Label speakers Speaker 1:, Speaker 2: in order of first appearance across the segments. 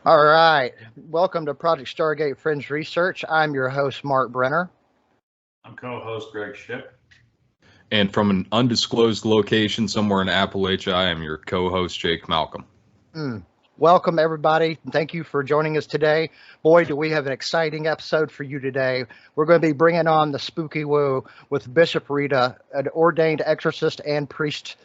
Speaker 1: All right. Welcome to Project Stargate Fringe Research. I'm your host, Mark Brenner.
Speaker 2: I'm co-host Greg Ship.
Speaker 3: And from an undisclosed location somewhere in Appalachia, I am your co-host, Jake Malcolm.
Speaker 1: Welcome, everybody. Thank you for joining us today. Boy, do we have an exciting episode for you today. We're going to be bringing on the spooky woo with Bishop Rita, an ordained exorcist and priest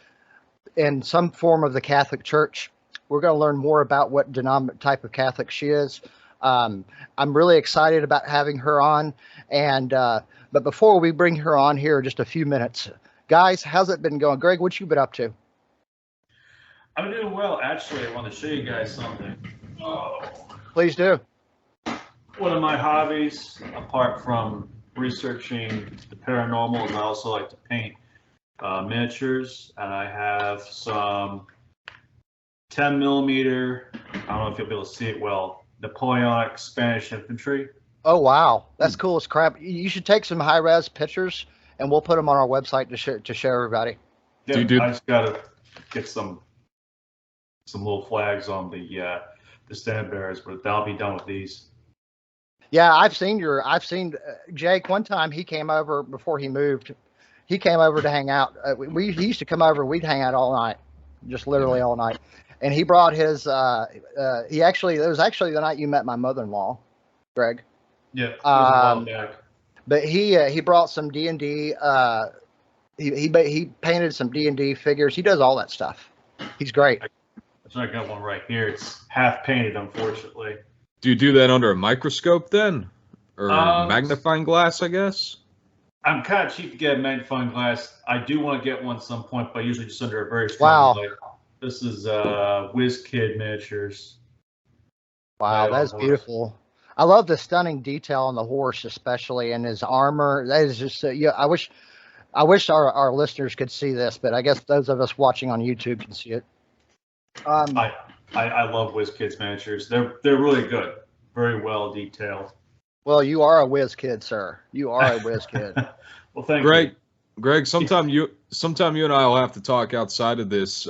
Speaker 1: in some form of the Catholic Church. We're going to learn more about what type of Catholic she is. I'm really excited about having her on. But before we bring her on here, just a few minutes. Guys, how's it been going? Greg, what you been up to?
Speaker 2: I'm doing well. Actually, I want to show you guys something. Oh.
Speaker 1: Please do.
Speaker 2: One of my hobbies, apart from researching the paranormal, is I also like to paint miniatures. And I have some 10 millimeter, I don't know if you'll be able to see it well, Napoleonic Spanish infantry.
Speaker 1: Oh, wow. That's cool as crap. You should take some high-res pictures, and we'll put them on our website to show everybody.
Speaker 2: Yeah, I just got to get some little flags on the stand bearers, but I'll be done with these.
Speaker 1: Yeah, I've seen Jake. One time he came over before he moved. He came over to hang out. He used to come over. We'd hang out all night, just literally all night. And he brought his. It was actually the night you met my mother-in-law, Greg.
Speaker 2: Yeah. It was a while back.
Speaker 1: But he brought some D&D. He painted some D&D figures. He does all that stuff. He's great.
Speaker 2: I got one right here. It's half painted, unfortunately.
Speaker 3: Do you do that under a microscope then? Or magnifying glass, I guess?
Speaker 2: I'm kind of cheap to get a magnifying glass. I do want to get one at some point, but usually just under a very strong light. This is WizKid miniatures.
Speaker 1: Wow, that's beautiful. I love the stunning detail on the horse, especially in his armor. That is just I wish our listeners could see this, but I guess those of us watching on YouTube can see it.
Speaker 2: I love WizKid's miniatures. They're really good. Very well detailed.
Speaker 1: Well, you are a WizKid, sir. You are a WizKid.
Speaker 2: Well, thank you.
Speaker 3: Greg, sometime you and I will have to talk outside of this.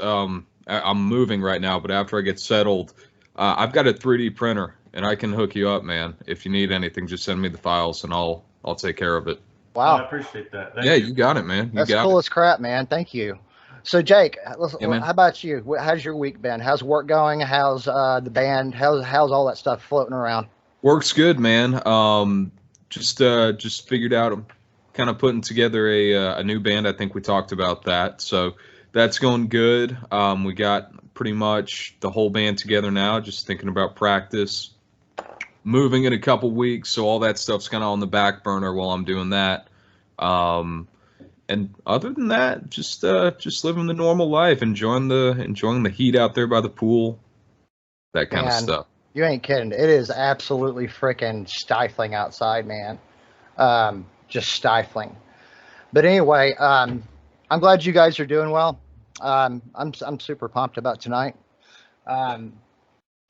Speaker 3: I'm moving right now, but after I get settled, I've got a 3D printer and I can hook you up, man. If you need anything, just send me the files and I'll take care of it.
Speaker 1: Wow.
Speaker 2: I appreciate that.
Speaker 3: Thank you. You got it, man.
Speaker 1: That's cool as crap, man. Thank you. So, Jake, how about you? How's your week been? How's work going? How's the band? How's all that stuff floating around?
Speaker 3: Work's good, man. Just figured out I'm kind of putting together a new band. I think we talked about that. So that's going good. We got pretty much the whole band together now, just thinking about practice. Moving in a couple weeks, so all that stuff's kind of on the back burner while I'm doing that. And other than that, just living the normal life, enjoying the heat out there by the pool, that kind of stuff.
Speaker 1: You ain't kidding. It is absolutely freaking stifling outside, man. Just stifling. But anyway, I'm glad you guys are doing well. I'm super pumped about tonight.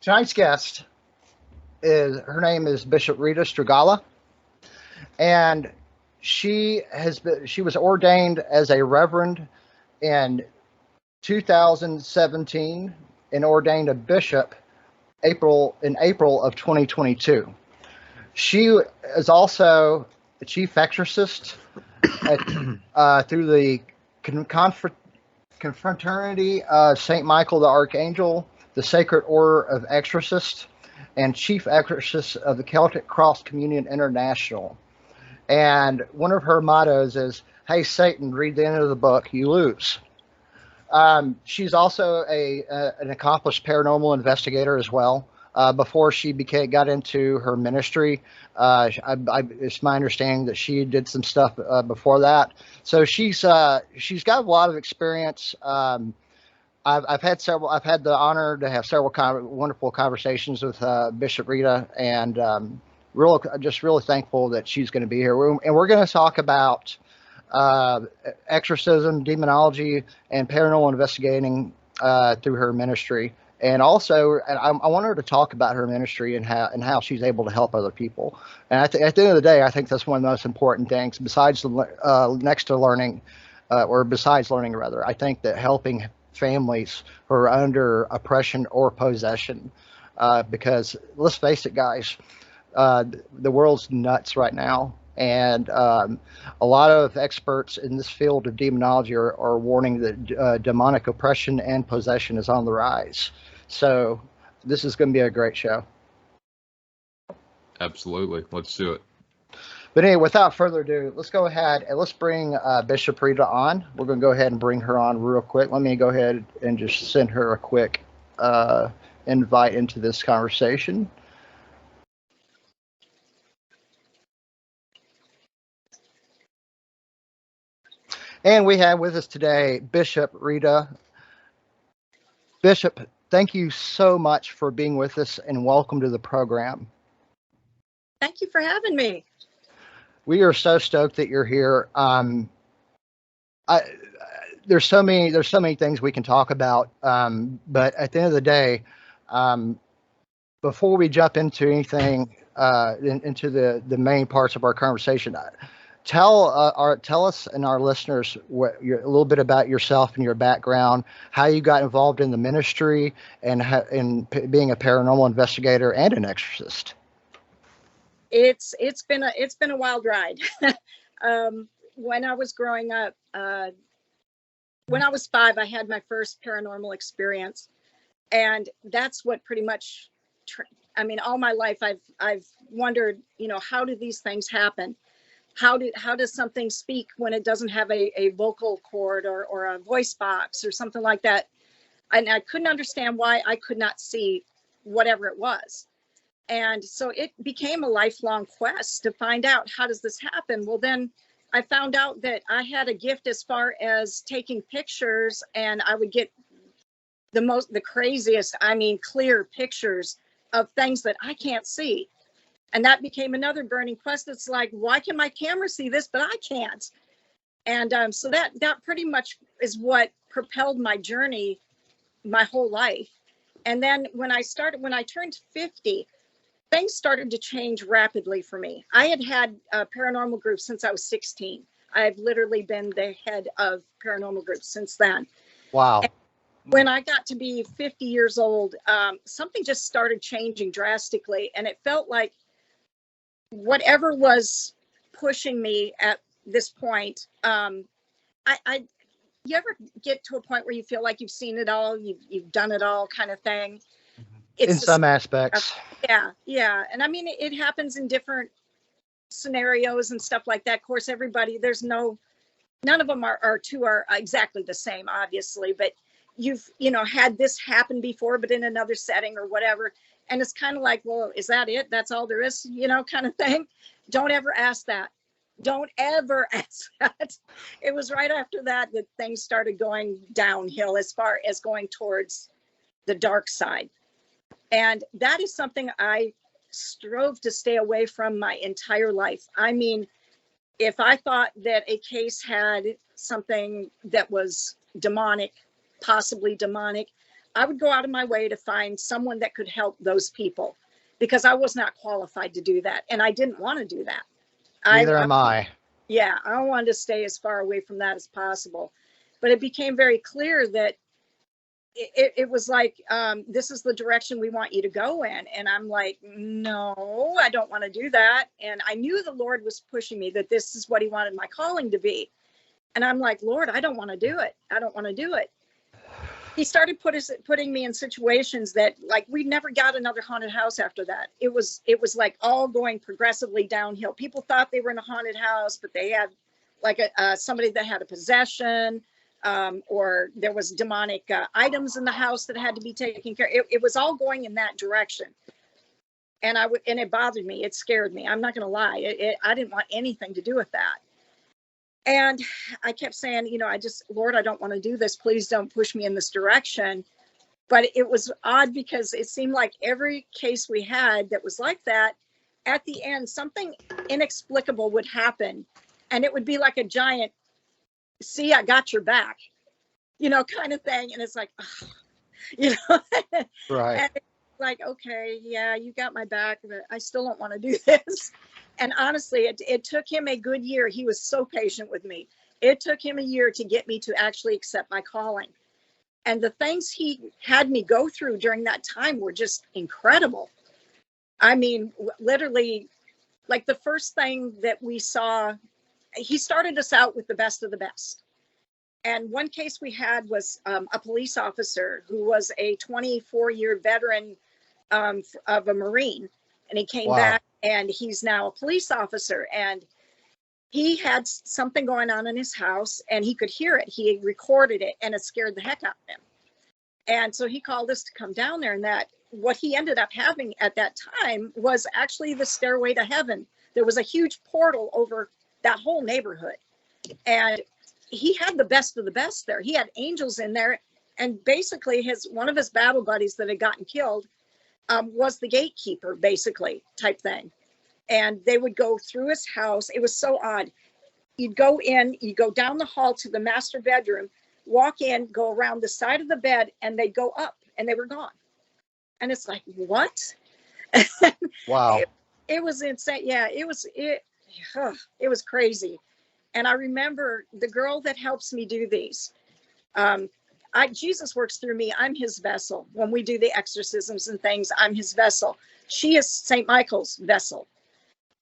Speaker 1: Tonight's guest her name is Bishop Rita Strigala, and she was ordained as a reverend in 2017 and ordained a bishop in April of 2022. She is also the chief exorcist through the Confraternity of St. Michael the Archangel, the Sacred Order of Exorcists, and chief exorcist of the Celtic Cross Communion International. And one of her mottos is, "Hey, Satan, read the end of the book, you lose." She's also an accomplished paranormal investigator as well. Before she got into her ministry, it's my understanding that she did some stuff before that. So she's got a lot of experience. I've had the honor to have several wonderful conversations with Bishop Rita, and really thankful that she's going to be here. And we're going to talk about exorcism, demonology, and paranormal investigating through her ministry. And also, I want her to talk about her ministry and how she's able to help other people. And at the end of the day, I think that's one of the most important things, besides learning, rather. I think that helping families who are under oppression or possession because let's face it, guys, the world's nuts right now. And a lot of experts in this field of demonology are warning that demonic oppression and possession is on the rise. So this is going to be a great show.
Speaker 3: Absolutely. Let's do it.
Speaker 1: But anyway, without further ado, let's go ahead and let's bring Bishop RIta on. We're going to go ahead and bring her on real quick. Let me go ahead and just send her a quick invite into this conversation. And we have with us today Bishop RIta. Bishop, thank you so much for being with us and welcome to the program.
Speaker 4: Thank you for having me.
Speaker 1: We are so stoked that you're here. There's so many things we can talk about, but at the end of the day, before we jump into anything, into the main parts of our conversation, tell us and our listeners a little bit about yourself and your background, how you got involved in the ministry, and being a paranormal investigator and an exorcist.
Speaker 4: It's been a wild ride. When I was growing up, when I was 5, I had my first paranormal experience, and that's what pretty much. All my life I've wondered, how do these things happen? How does something speak when it doesn't have a vocal cord or a voice box or something like that? And I couldn't understand why I could not see whatever it was. And so it became a lifelong quest to find out, how does this happen? Well, then I found out that I had a gift as far as taking pictures, and I would get the craziest, clear pictures of things that I can't see. And that became another burning quest. It's like, why can my camera see this, but I can't? And so that pretty much is what propelled my journey my whole life. And then when I turned 50, things started to change rapidly for me. I had paranormal groups since I was 16. I've literally been the head of paranormal groups since then.
Speaker 1: Wow.
Speaker 4: And when I got to be 50 years old, something just started changing drastically. And it felt like whatever was pushing me at this point, you ever get to a point where you feel like you've seen it all, you've done it all kind of thing?
Speaker 1: In some aspects.
Speaker 4: Yeah. And it happens in different scenarios and stuff like that. Of course, none of them are exactly the same, obviously, but you've, had this happen before, but in another setting or whatever. And it's kind of like, well, is that it? That's all there is, kind of thing. Don't ever ask that. Don't ever ask that. It was right after that things started going downhill as far as going towards the dark side. And that is something I strove to stay away from my entire life. If I thought that a case had something that was demonic, possibly demonic, I would go out of my way to find someone that could help those people, because I was not qualified to do that. And I didn't want to do that.
Speaker 1: Neither am I.
Speaker 4: Yeah, I wanted to stay as far away from that as possible. But it became very clear that it was like, this is the direction we want you to go in. And I'm like, no, I don't want to do that. And I knew the Lord was pushing me, that this is what he wanted my calling to be. And I'm like, Lord, I don't want to do it. I don't want to do it. He started putting me in situations that, like, we never got another haunted house after that. It was like all going progressively downhill. People thought they were in a haunted house, but they had like somebody that had a possession, or there was demonic items in the house that had to be taken care of. It was all going in that direction. And it bothered me. It scared me. I'm not going to lie. I didn't want anything to do with that. And I kept saying, Lord, I don't want to do this. Please don't push me in this direction. But it was odd, because it seemed like every case we had that was like that, at the end, something inexplicable would happen. And it would be like a giant, see, I got your back, kind of thing. And it's like,
Speaker 1: Right.
Speaker 4: And it's like, okay, yeah, you got my back, but I still don't want to do this. And honestly, it took him a good year. He was so patient with me. It took him a year to get me to actually accept my calling. And the things he had me go through during that time were just incredible. I mean, literally, like the first thing that we saw, he started us out with the best of the best. And one case we had was a police officer who was a 24-year veteran of a Marine. And he came back, and he's now a police officer. And he had something going on in his house, and he could hear it. He recorded it, and it scared the heck out of him. And so he called us to come down there, and that what he ended up having at that time was actually the stairway to heaven. There was a huge portal over that whole neighborhood. And he had the best of the best there. He had angels in there. And basically one of his battle buddies that had gotten killed was the gatekeeper, basically, type thing. And they would go through his house. It was so odd. You'd go in, you go down the hall to the master bedroom, walk in, go around the side of the bed, and they'd go up, and they were gone. And it's like, what?
Speaker 1: Wow.
Speaker 4: It was insane. Yeah, it was crazy. And I remember the girl that helps me do these. Jesus works through me. I'm his vessel. When we do the exorcisms and things, I'm his vessel. She is St. Michael's vessel.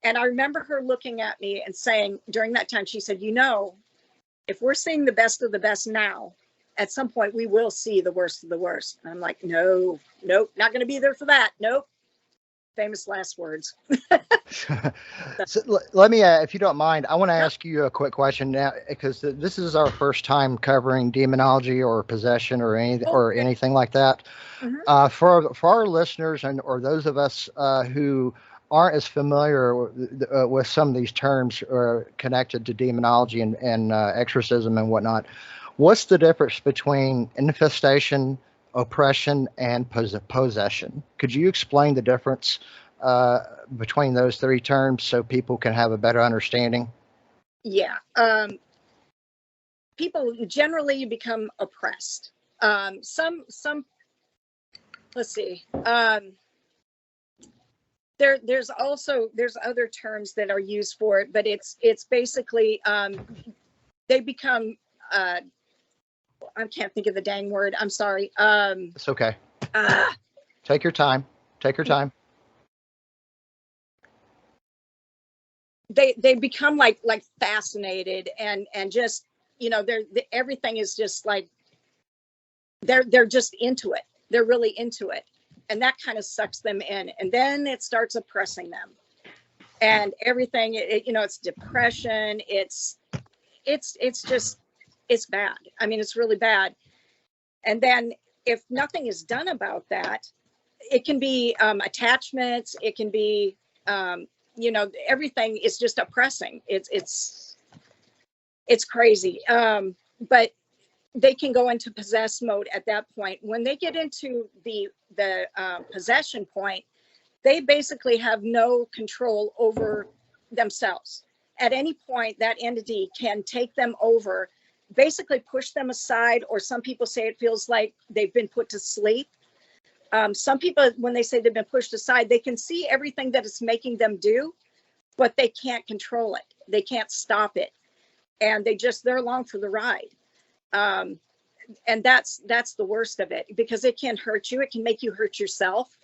Speaker 4: And I remember her looking at me and saying during that time, she said, if we're seeing the best of the best now, at some point we will see the worst of the worst. And I'm like, nope, not going to be there for that. Nope. Famous last words.
Speaker 1: So, let me, if you don't mind, I want to ask you a quick question now, because this is our first time covering demonology or possession or anything like that. Mm-hmm. For our listeners or those of us who aren't as familiar with some of these terms connected to demonology and exorcism and whatnot, what's the difference between infestation, oppression, and possession? Could you explain the difference between those three terms so people can have a better understanding?
Speaker 4: Yeah. People generally become oppressed. Some let's see. There's other terms that are used for it, but it's basically they become I can't think of the dang word. I'm sorry.
Speaker 1: It's okay. Take your time.
Speaker 4: They become like fascinated and just, everything is just like they're just into it. They're really into it. And that kind of sucks them in. And then it starts oppressing them. And everything, it's depression. It's bad. I mean, it's really bad. And then if nothing is done about that, it can be attachments. It can be, everything is just oppressing. It's crazy. But they can go into possess mode at that point. When they get into the possession point, they basically have no control over themselves. At any point, that entity can take them over, basically push them aside, or some people say it feels like they've been put to sleep. Some people, when they say they've been pushed aside, they can see everything that it's making them do, but they can't control it. They can't stop it. And they're along for the ride. And that's the worst of it, because it can hurt you. It can make you hurt yourself.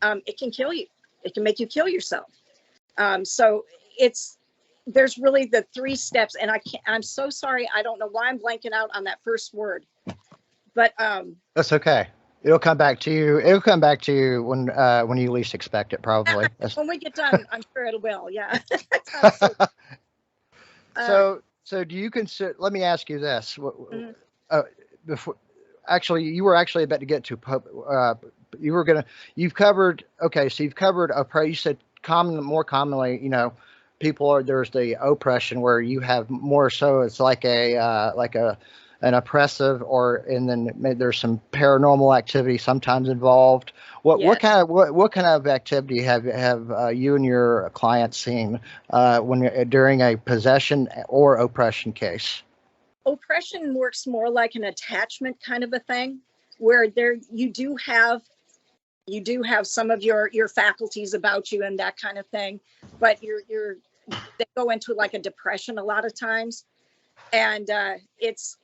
Speaker 4: It can kill you. It can make you kill yourself. So there's really the three steps, and I'm so sorry. I don't know why I'm blanking out on that first word, but
Speaker 1: that's okay. It'll come back to you. It'll come back to you when you least expect it, probably.
Speaker 4: When we get done, I'm sure it will. Yeah.
Speaker 1: So do you consider? Let me ask you this. Before, you were actually about to get to you've covered. Okay, so you've covered you said more commonly, there's the oppression where you have more so it's like an oppressive, and then maybe there's some paranormal activity sometimes involved. What kind of activity have you and your clients seen during a possession or oppression case?
Speaker 4: Oppression works more like an attachment kind of a thing, where you do have some of your faculties about you and that kind of thing, but they go into like a depression a lot of times, and it's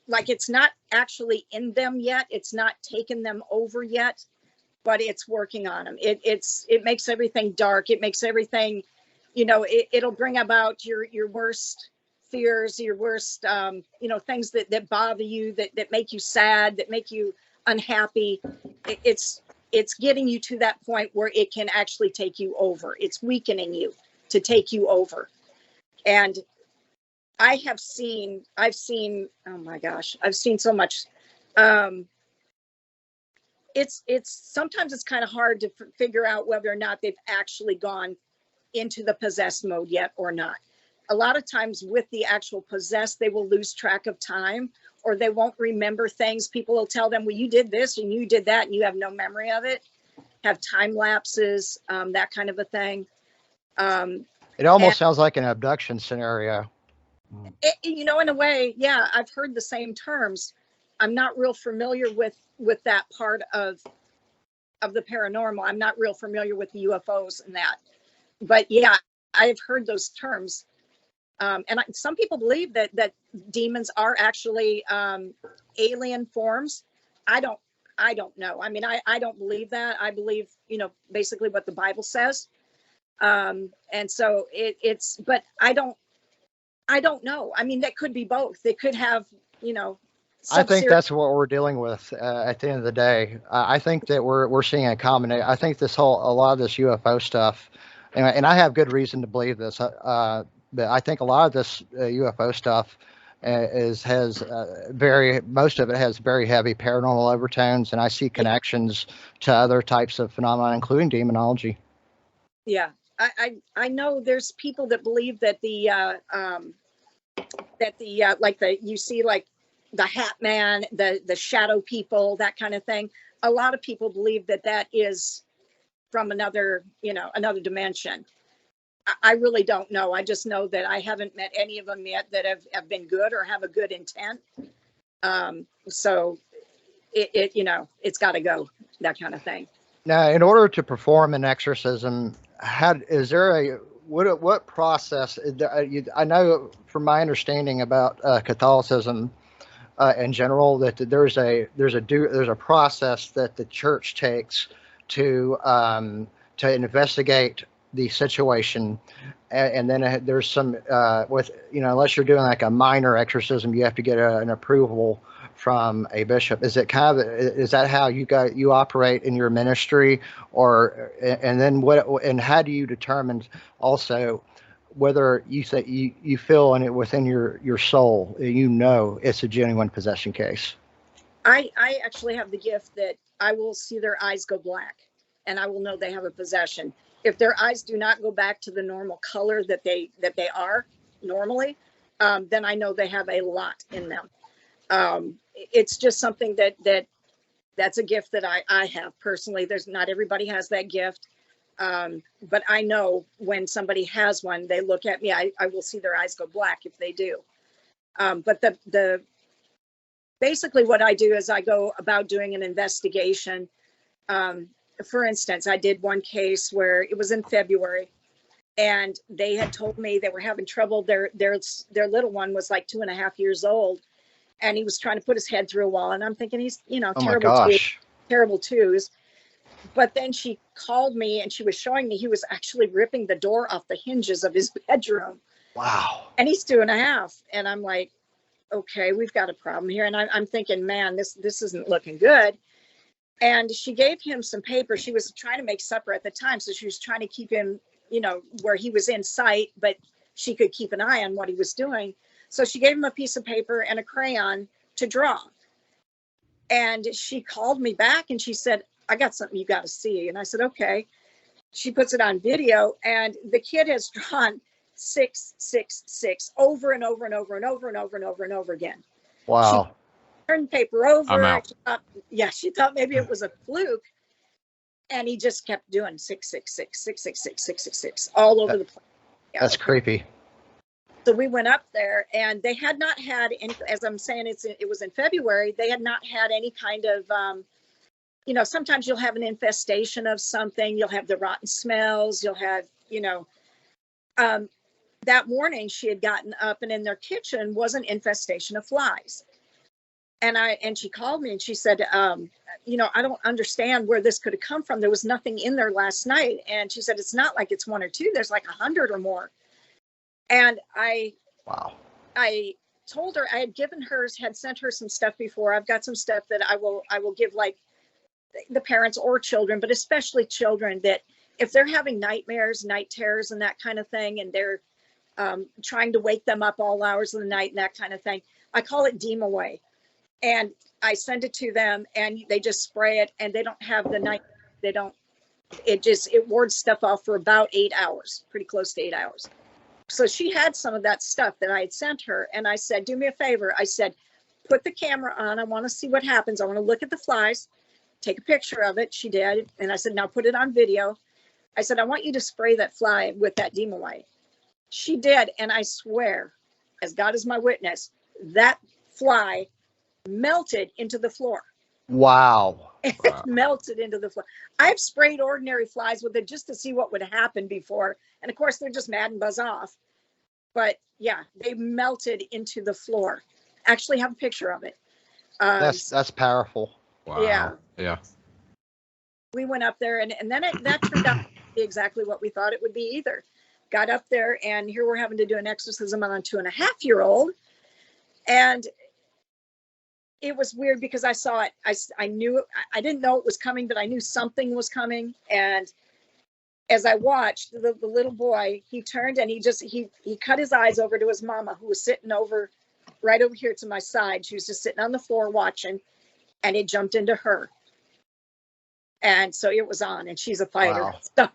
Speaker 4: like it's not actually in them yet. It's not taken them over yet, but it's working on them. It makes everything dark. It makes everything, it'll bring about your worst fears, your worst, things that bother you, that make you sad, that make you unhappy. It's getting you to that point where it can actually take you over. It's weakening you to take you over. And I've seen, oh my gosh, I've seen so much. It's sometimes it's kind of hard to figure out whether or not they've actually gone into the possessed mode yet or not. A lot of times with the actual possessed, they will lose track of time, or they won't remember things. People will tell them, well, you did this and you did that, and you have no memory of it, have time lapses, that kind of a thing.
Speaker 1: It almost sounds like an abduction scenario.
Speaker 4: In a way, yeah, I've heard the same terms. I'm not real familiar with that part of the paranormal. I'm not real familiar with the UFOs and that, but yeah, I have heard those terms. Some people believe that demons are actually alien forms. I don't know. I mean, I don't believe that. I believe, basically what the Bible says. And so but I don't know. I mean, that could be both. They could have,
Speaker 1: I think that's what we're dealing with at the end of the day. I think that we're seeing a combination. I think a lot of this UFO stuff, and I have good reason to believe this. But I think a lot of this UFO stuff most of it has very heavy paranormal overtones, and I see connections to other types of phenomena, including demonology.
Speaker 4: Yeah, I know there's people that believe that you see like the Hat Man, the shadow people, that kind of thing. A lot of people believe that is from another dimension. I really don't know. I just know that I haven't met any of them yet that have been good or have a good intent. So it's got to go, that kind of thing.
Speaker 1: Now, in order to perform an exorcism, what process? I know from my understanding about Catholicism in general that there's a process that the church takes to investigate the situation, and then there's some unless you're doing like a minor exorcism, you have to get an approval from a bishop. Is that how you operate in your ministry, and then how do you determine also whether you feel in it within your soul, it's a genuine possession case?
Speaker 4: I actually have the gift that I will see their eyes go black, and I will know they have a possession. If their eyes do not go back to the normal color that they are normally, then I know they have a lot in them. It's just something that's a gift that I have personally. Not everybody has that gift. But I know when somebody has one, they look at me, I will see their eyes go black if they do. But basically what I do is I go about doing an investigation. For instance, I did one case where it was in February, and they had told me they were having trouble. Their little one was like 2.5 years old, and he was trying to put his head through a wall. And I'm thinking he's, terrible twos. But then she called me and she was showing me he was actually ripping the door off the hinges of his bedroom.
Speaker 1: Wow.
Speaker 4: And he's 2.5. And I'm like, okay, we've got a problem here. And I'm thinking, man, this isn't looking good. And she gave him some paper. She was trying to make supper at the time, so she was trying to keep him, where he was in sight, but she could keep an eye on what he was doing. So she gave him a piece of paper and a crayon to draw. And she called me back and she said, I got something you got to see. And I said, okay. She puts it on video, and the kid has drawn 666 over and over and over and over and over and over and over again.
Speaker 1: Wow.
Speaker 4: She turned the paper over.
Speaker 3: I'm out.
Speaker 4: She thought maybe it was a fluke. And he just kept doing 666, 666, 666 all over the place. Yeah.
Speaker 1: That's creepy.
Speaker 4: So we went up there, and they had not had any, as I'm saying, it was in February. They had not had any kind of, sometimes you'll have an infestation of something. You'll have the rotten smells. You'll have, that morning she had gotten up, and in their kitchen was an infestation of flies. And she called me and she said, you know, I don't understand where this could have come from. There was nothing in there last night. And she said, it's not like it's one or two. There's like 100 or more. And
Speaker 1: Wow.
Speaker 4: I told her I had sent her some stuff before. I've got some stuff that I will give like the parents or children, but especially children, that if they're having nightmares, night terrors and that kind of thing, and they're trying to wake them up all hours of the night and that kind of thing, I call it Demaway. And I send it to them and they just spray it, and they don't have the night. It wards stuff off for about 8 hours, pretty close to 8 hours. So she had some of that stuff that I had sent her. And I said, do me a favor. I said, put the camera on. I want to see what happens. I want to look at the flies, take a picture of it. She did. And I said, now put it on video. I said, I want you to spray that fly with that Demaway. She did. And I swear, as God is my witness, that fly melted into the floor.
Speaker 1: Wow.
Speaker 4: It melted into the floor. I've sprayed ordinary flies with it just to see what would happen before. And of course, they're just mad and buzz off. But yeah, they melted into the floor. Actually have a picture of it.
Speaker 1: That's powerful.
Speaker 3: Wow.
Speaker 4: Yeah.
Speaker 3: Yeah.
Speaker 4: We went up there and then that turned out to be exactly what we thought it would be either. Got up there and here we're having to do an exorcism on a 2.5-year-old. And it was weird because I saw it. I knew, I didn't know it was coming, but I knew something was coming. And as I watched, the little boy, he turned and he cut his eyes over to his mama, who was sitting right over here to my side. She was just sitting on the floor watching, and it jumped into her. And so it was on, and she's a fighter.
Speaker 1: Wow.
Speaker 4: So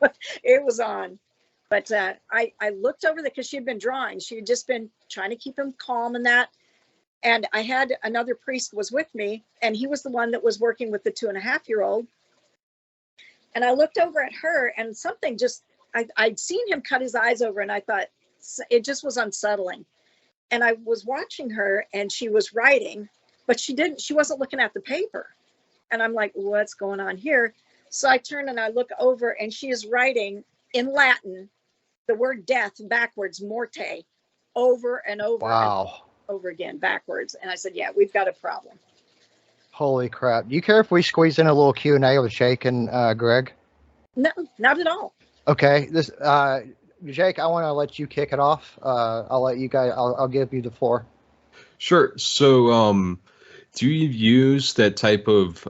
Speaker 4: it was on. But I looked over there because she had been drawing. She had just been trying to keep him calm and that. And I had another priest was with me, and he was the one that was working with the 2.5-year-old. And I looked over at her, and something just, I'd seen him cut his eyes over, and I thought it just was unsettling. And I was watching her, and she was writing, but she wasn't looking at the paper. And I'm like, what's going on here? So I turn and I look over, and she is writing in Latin the word death backwards, morte, over and over.
Speaker 1: Wow.
Speaker 4: And over again backwards. And I said, yeah, we've got a problem.
Speaker 1: Holy crap. Do you care if we squeeze in a little Q&A with Jake and Greg?
Speaker 4: No, not at all.
Speaker 1: Okay. Jake, I want to let you kick it off. I'll let you guys, I'll give you the floor.
Speaker 3: Sure. So, do you use that type of,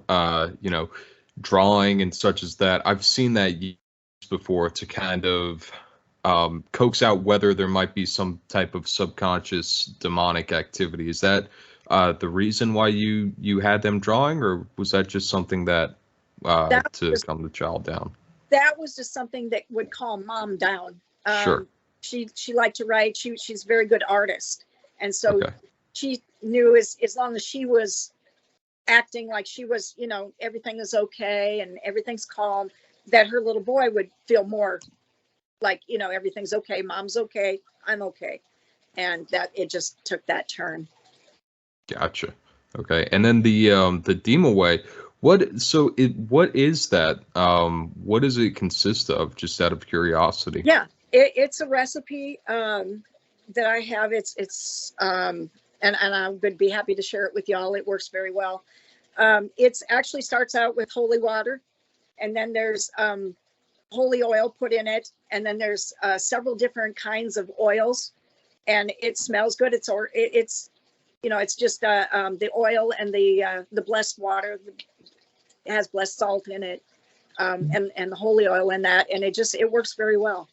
Speaker 3: drawing and such as that? I've seen that used before to kind of coax out whether there might be some type of subconscious demonic activity. Is that the reason why you had them drawing, or was that just something that to calm the child down?
Speaker 4: That was just something that would calm mom down.
Speaker 3: Sure.
Speaker 4: She liked to write. She's a very good artist, and so
Speaker 3: Okay.
Speaker 4: she knew as long as she was acting like she was, everything is okay and everything's calm, that her little boy would feel more like, everything's okay, mom's okay, I'm okay. And that it just took that turn.
Speaker 3: Gotcha. Okay. And then the Demaway, what is that? What does it consist of, just out of curiosity?
Speaker 4: Yeah, it's a recipe that I have. It's and I would be happy to share it with y'all. It works very well. It's actually starts out with holy water, and then there's holy oil put in it, and then there's several different kinds of oils, and it smells good. It's just the oil and the blessed water. It has blessed salt in it, and the holy oil in that, and it works very well.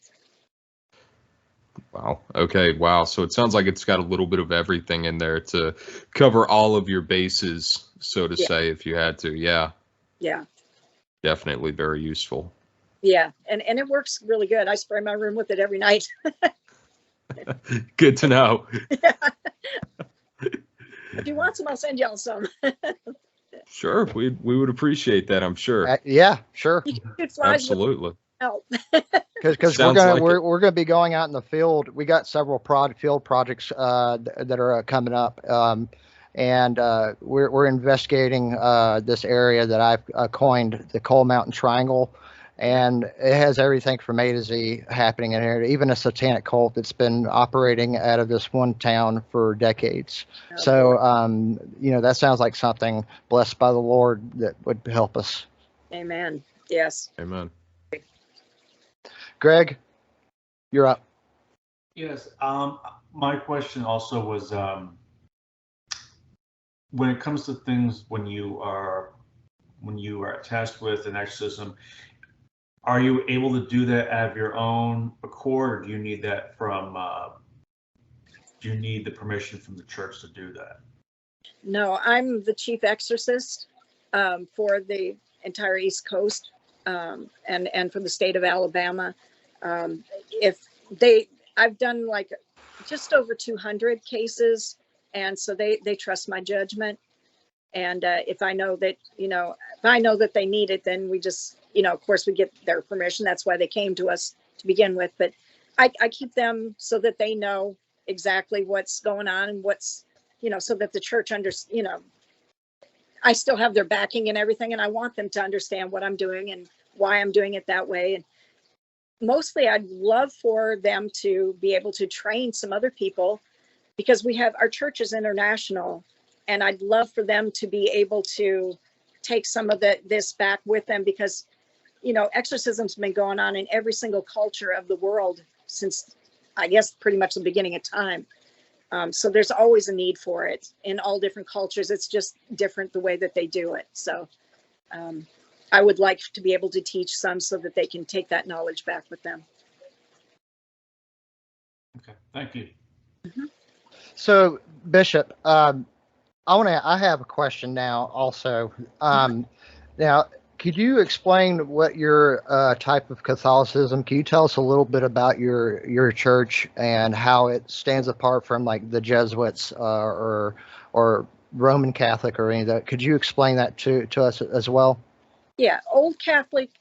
Speaker 3: Wow. Okay. Wow. So it sounds like it's got a little bit of everything in there to cover all of your bases, so to say, if you had to. Yeah.
Speaker 4: Yeah.
Speaker 3: Definitely very useful.
Speaker 4: Yeah. And it works really good. I spray my room with it every night.
Speaker 3: Good to know.
Speaker 4: If you want some, I'll send y'all some.
Speaker 3: Sure. We would appreciate that, I'm sure.
Speaker 1: Yeah, sure.
Speaker 4: You can shoot flies
Speaker 3: Absolutely.
Speaker 4: help.
Speaker 1: Because we're gonna be going out in the field. We got several field projects that are coming up, and we're investigating this area that I've coined the Coal Mountain Triangle, and it has everything from A to Z happening in here. Even a satanic cult that's been operating out of this one town for decades.
Speaker 4: Oh,
Speaker 1: So,
Speaker 4: boy.
Speaker 1: that sounds like something blessed by the Lord that would help us.
Speaker 4: Amen. Yes.
Speaker 3: Amen.
Speaker 1: Greg, you're up.
Speaker 2: Yes. My question also was, when it comes to things when you are attached with an exorcism, are you able to do that out of your own accord, or do you need that from? Do you need the permission from the church to do that?
Speaker 4: No, I'm the chief exorcist for the entire East Coast and for the state of Alabama. If I've done like just over 200 cases, and so they trust my judgment. And if I know that they need it, then we just, of course, we get their permission. That's why they came to us to begin with. But I keep them so that they know exactly what's going on and what's, so that the church I still have their backing and everything, and I want them to understand what I'm doing and why I'm doing it that way. And mostly I'd love for them to be able to train some other people, because our church is international, and I'd love for them to be able to take some of this back with them, because, exorcism's been going on in every single culture of the world since, I guess, pretty much the beginning of time. So there's always a need for it in all different cultures. It's just different the way that they do it. So I would like to be able to teach some so that they can take that knowledge back with them.
Speaker 2: Okay, thank you.
Speaker 4: Mm-hmm.
Speaker 1: So, Bishop, I have a question now also. Now, could you explain what your type of Catholicism? Can you tell us a little bit about your church and how it stands apart from like the Jesuits or Roman Catholic or any of that? Could you explain that to us as well?
Speaker 4: Yeah, Old Catholic,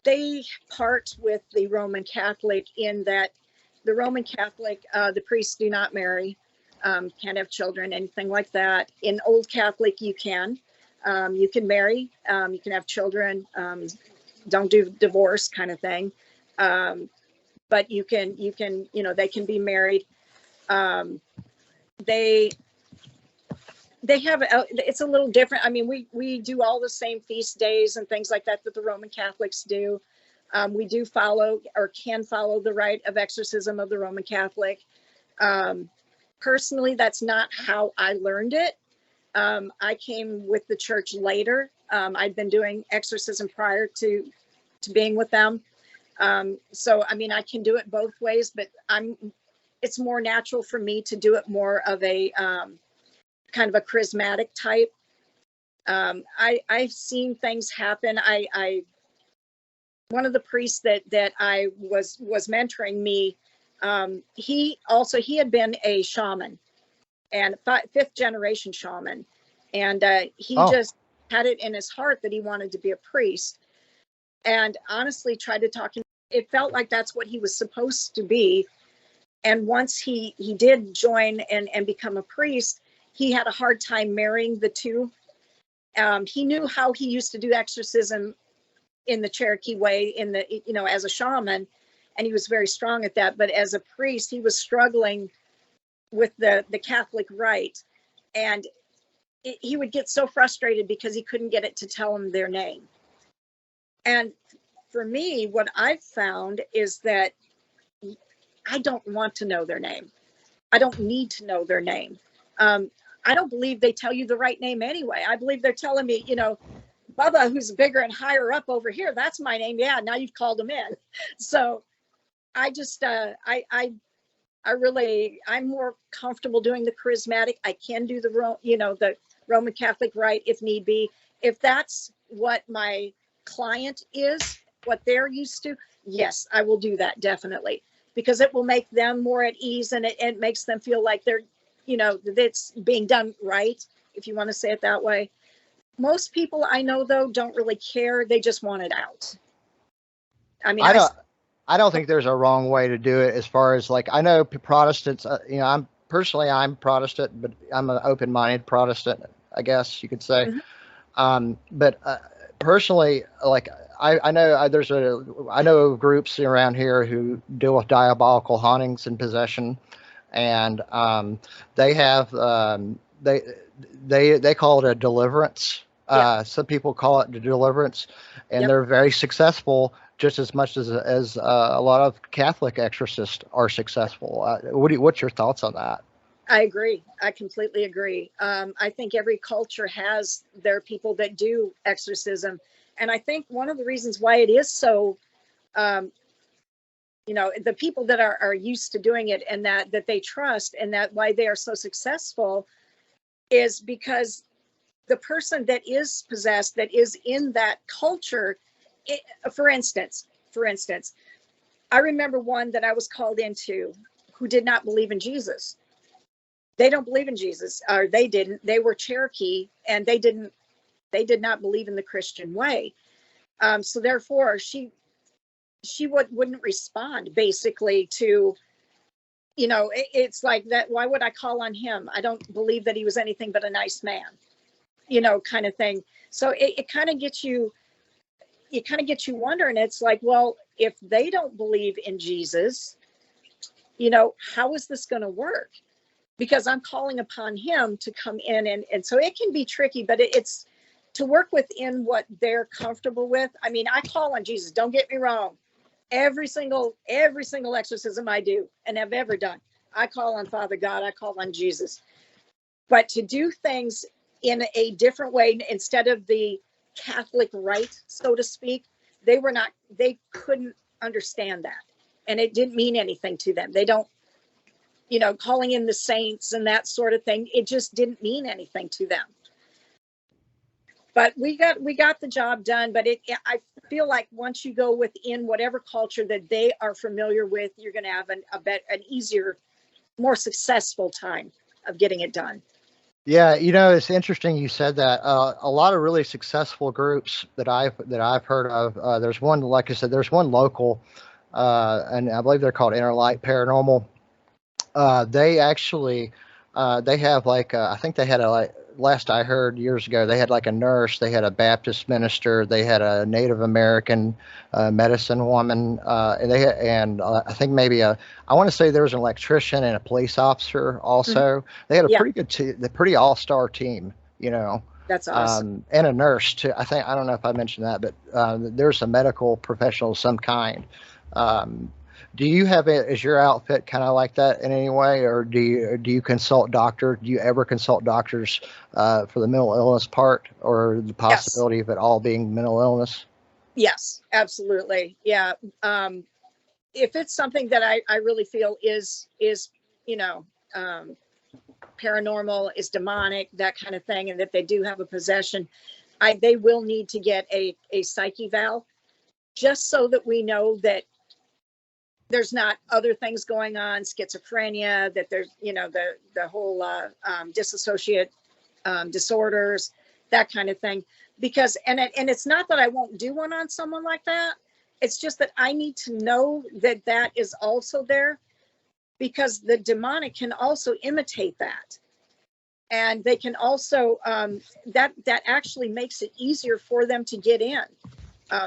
Speaker 4: they part with the Roman Catholic in that the Roman Catholic, the priests do not marry, can't have children, anything like that. In Old Catholic, you can marry, you can have children, don't do divorce kind of thing. But you can, they can be married. They have, it's a little different. I mean, we do all the same feast days and things like that the Roman Catholics do. We do follow, or can follow, the rite of exorcism of the Roman Catholic. Personally, that's not how I learned it. I came with the church later. I'd been doing exorcism prior to being with them. So, I mean, I can do it both ways, but it's more natural for me to do it more of a kind of a charismatic type. I've seen things happen. One of the priests that I was mentoring me, he had been a shaman, and fifth generation shaman, and he just had it in his heart that he wanted to be a priest. And honestly, tried to talk him. It felt like that's what he was supposed to be. And once he did join and become a priest, he had a hard time marrying the two. He knew how he used to do exorcism in the Cherokee way, as a shaman, and he was very strong at that. But as a priest, he was struggling with the Catholic rite, and he would get so frustrated because he couldn't get it to tell him their name. And for me, what I've found is that I don't want to know their name. I don't need to know their name. I don't believe they tell you the right name anyway. I believe they're telling me, Bubba, who's bigger and higher up over here, that's my name. Yeah, now you've called him in. So I just, I'm more comfortable doing the charismatic. I can do the Roman Catholic rite if need be. If that's what my client is, what they're used to, yes, I will do that, definitely, because it will make them more at ease, and it makes them feel like they're, that it's being done right, if you want to say it that way. Most people I know, though, don't really care. They just want it out. I mean,
Speaker 1: I don't think there's a wrong way to do it. As far as like, I know Protestants, I'm Protestant, but I'm an open-minded Protestant, I guess you could say.
Speaker 4: Mm-hmm.
Speaker 1: But personally, like, I know I know groups around here who deal with diabolical hauntings and possession, and they have they call it a deliverance. Some people call it the deliverance, and
Speaker 4: Yep.
Speaker 1: they're very successful, just as much as a lot of Catholic exorcists are successful. What's your thoughts on that?
Speaker 4: I agree. I completely agree. I think every culture has their people that do exorcism. And I think one of the reasons why it is so, the people that are used to doing it and that they trust, and that why they are so successful, is because the person that is possessed, that is in that culture, for instance, I remember one that I was called into who did not believe in Jesus. They don't believe in Jesus, or they didn't. They were Cherokee, and they did not believe in the Christian way. So therefore, she wouldn't respond basically to, it's like that. Why would I call on him? I don't believe that he was anything but a nice man, kind of thing. So it kind of gets you, wondering. It's like, well, if they don't believe in Jesus, how is this going to work? Because I'm calling upon him to come in, and so it can be tricky, but it's to work within what they're comfortable with. I mean, I call on Jesus, don't get me wrong. Every single exorcism I do and have ever done, I call on Father God, I call on Jesus. But to do things in a different way, instead of the Catholic rite, so to speak, they couldn't understand that. And it didn't mean anything to them. They don't, calling in the saints and that sort of thing, it just didn't mean anything to them. But we got the job done. But I feel like once you go within whatever culture that they are familiar with, you're going to have an easier, more successful time of getting it done.
Speaker 1: Yeah, it's interesting you said that. A lot of really successful groups that I've heard of. There's one, like I said, there's one local, and I believe they're called Interlight Paranormal. They actually, they have I think they had last I heard years ago, they had like a nurse, they had a Baptist minister, they had a Native American medicine woman, and I think maybe I want to say there was an electrician and a police officer also. Mm-hmm. They had a pretty good the pretty all-star team,
Speaker 4: That's awesome.
Speaker 1: And a nurse too. I don't know if I mentioned that, but there's a medical professional of some kind. Do you have it? Is your outfit kind of like that in any way, or do you consult doctor? Do you ever consult doctors for the mental illness part, or the possibility of it all being mental illness?
Speaker 4: Yes, absolutely. Yeah. If it's something that I really feel is paranormal, is demonic, that kind of thing, and that they do have a possession, they will need to get a psych eval, just so that we know that there's not other things going on, schizophrenia, that there's, the whole dissociate disorders, that kind of thing. Because, and it's not that I won't do one on someone like that. It's just that I need to know that is also there, because the demonic can also imitate that. And they can also, that actually makes it easier for them to get in.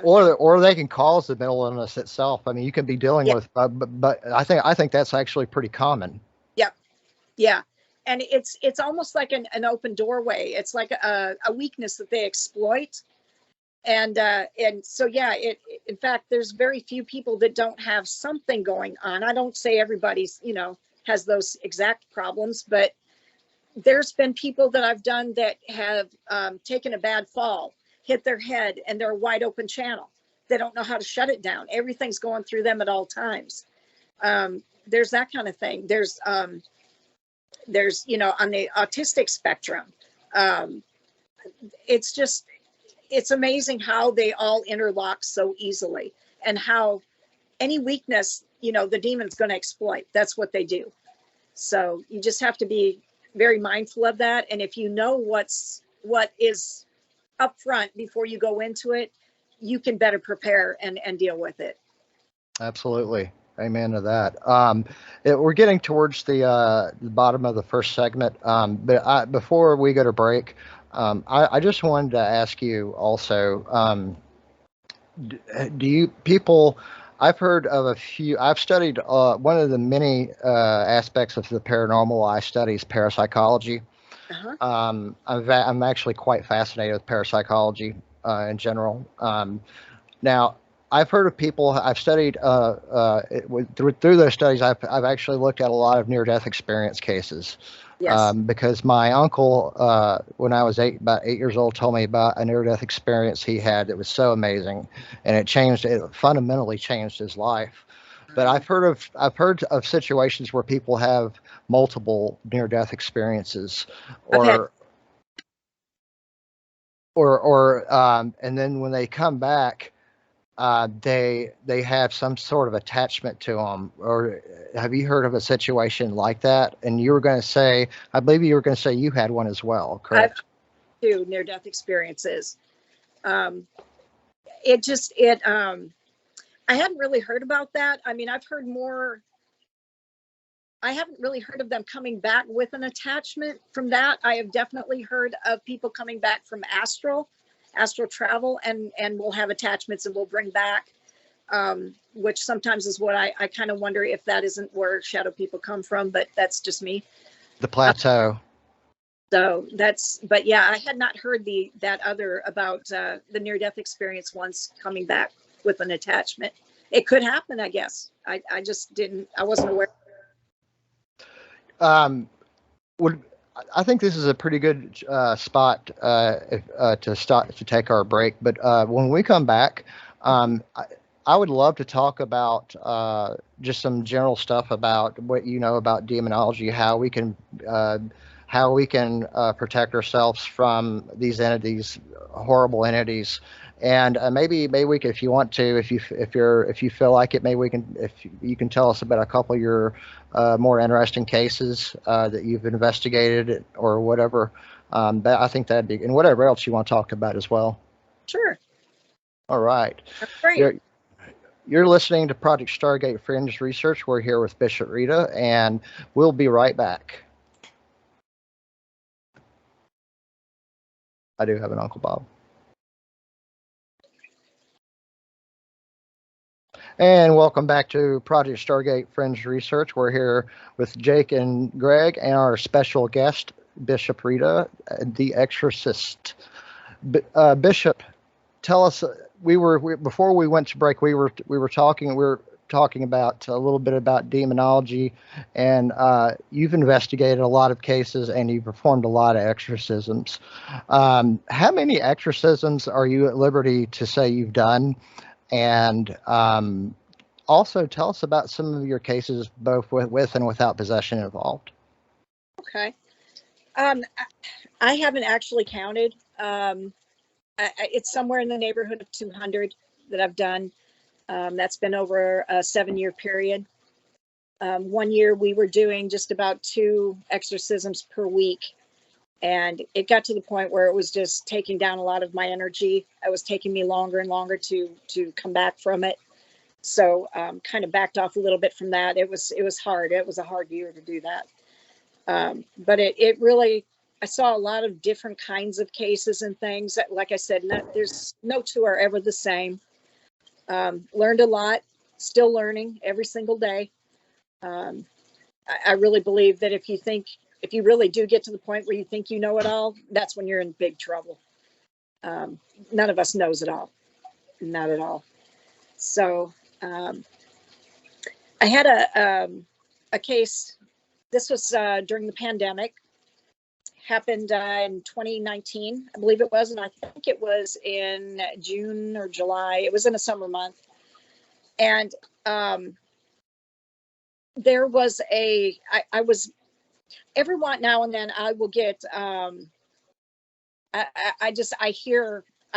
Speaker 1: Or they can cause the mental illness itself. I mean, you can be dealing with, but I think that's actually pretty common.
Speaker 4: Yep. Yeah. And it's almost like an open doorway. It's like a weakness that they exploit. And so, yeah, in fact, there's very few people that don't have something going on. I don't say everybody's, has those exact problems, but there's been people that I've done that have taken a bad fall, hit their head, and they're a wide open channel. They don't know how to shut it down. Everything's going through them at all times. There's that kind of thing. There's on the autistic spectrum, it's amazing how they all interlock so easily, and how any weakness, the demon's going to exploit. That's what they do. So you just have to be very mindful of that. And if you know what is up front before you go into it, you can better prepare and deal with it.
Speaker 1: Absolutely. Amen to that. We're getting towards the bottom of the first segment, but before we go to break, I just wanted to ask you also, Do you people? I've heard of a few. I've studied one of the many aspects of the paranormal I study is parapsychology.
Speaker 4: Uh-huh.
Speaker 1: I'm actually quite fascinated with parapsychology in general. Now, I've heard of people. I've studied through those studies. I've actually looked at a lot of near-death experience cases.
Speaker 4: Yes.
Speaker 1: Because my uncle, when I was about 8 years old, told me about a near-death experience he had that was so amazing, and it fundamentally changed his life. But I've heard of situations where people have multiple near-death experiences,
Speaker 4: I've had,
Speaker 1: or and then when they come back, they have some sort of attachment to them. Or have you heard of a situation like that? And you were going to say, I believe you were going to say you had one as well,
Speaker 4: I've
Speaker 1: correct?
Speaker 4: had 2 near-death experiences. Um, it just, it, I hadn't really heard about that. I mean, I've heard more. I haven't really heard of them coming back with an attachment from that. I have definitely heard of people coming back from astral travel, and will have attachments and will bring back, which sometimes is what I kind of wonder if that isn't where shadow people come from, but that's just me.
Speaker 1: The plateau.
Speaker 4: So that's, but yeah, I had not heard that other about the near death experience once coming back with an attachment. It could happen, I guess. I just didn't, I wasn't aware.
Speaker 1: Um, would I think this is a pretty good spot to take our break. But when we come back, I would love to talk about just some general stuff about what you know about demonology, how we can protect ourselves from these entities, horrible entities. And maybe we can, if you want to, if you feel like it, maybe we can, if you can tell us about a couple of your more interesting cases that you've investigated or whatever. I think that'd be, and whatever else you want to talk about as well.
Speaker 4: Sure.
Speaker 1: All right.
Speaker 4: That's great.
Speaker 1: You're listening to Project Stargate Fringe Research. We're here with Bishop RIta, and we'll be right back. I do have an Uncle Bob. And welcome back to Project Stargate Fringe Research. We're here with Jake and Greg and our special guest, Bishop RIta, the Exorcist. Bishop, tell us. Before we went to break. We were talking about a little bit about demonology, and you've investigated a lot of cases and you've performed a lot of exorcisms. How many exorcisms are you at liberty to say you've done? And also tell us about some of your cases, both with and without possession involved.
Speaker 4: Okay. I haven't actually counted. It's somewhere in the neighborhood of 200 that I've done. That's been over a 7-year period. One year we were doing just about 2 exorcisms per week. And it got to the point where it was just taking down a lot of my energy. It was taking me longer and longer to come back from it. So kind of backed off a little bit from that. It was hard. It was a hard year to do that. But it really, I saw a lot of different kinds of cases and things. That, like I said, there's no 2 are ever the same. Learned a lot, still learning every single day. I really believe that if you really do get to the point where you think you know it all, that's when you're in big trouble. None of us knows it all, not at all. So I had a case. This was during the pandemic. Happened in 2019, I believe it was, and I think it was in June or July. It was in a summer month, and there was I was, every now and then I will get I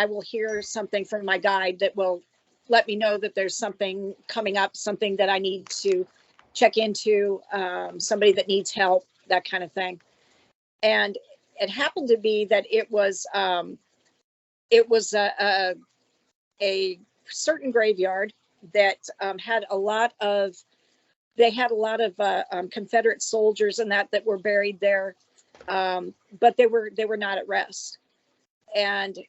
Speaker 4: will hear something from my guide that will let me know that there's something coming up, something that I need to check into, somebody that needs help, that kind of thing. And it happened to be that it was a certain graveyard that had a lot of Confederate soldiers and that were buried there, but they were not at rest. And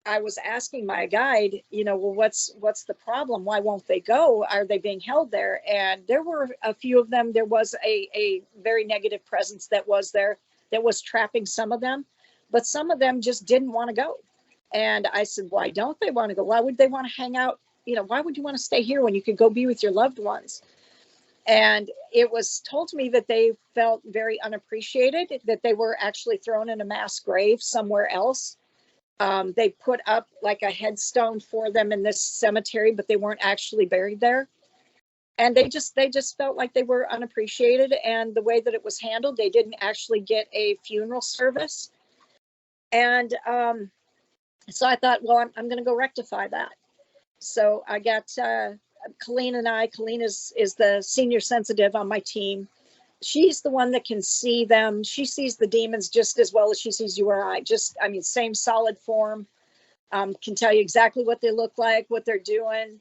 Speaker 4: I was asking my guide, well, what's the problem? Why won't they go? Are they being held there? And there were a few of them. There was a very negative presence that was there that was trapping some of them, but some of them just didn't want to go. And I said, why don't they want to go? Why would they want to hang out? Why would you want to stay here when you could go be with your loved ones? And it was told to me that they felt very unappreciated, that they were actually thrown in a mass grave somewhere else. They put up like a headstone for them in this cemetery, but they weren't actually buried there. And they just felt like they were unappreciated. And the way that it was handled, they didn't actually get a funeral service. And so I thought, well, I'm going to go rectify that. So I got Colleen and I. Colleen is the senior sensitive on my team. She's the one that can see them. She sees the demons just as well as she sees you or I. Same solid form. Can tell you exactly what they look like, what they're doing.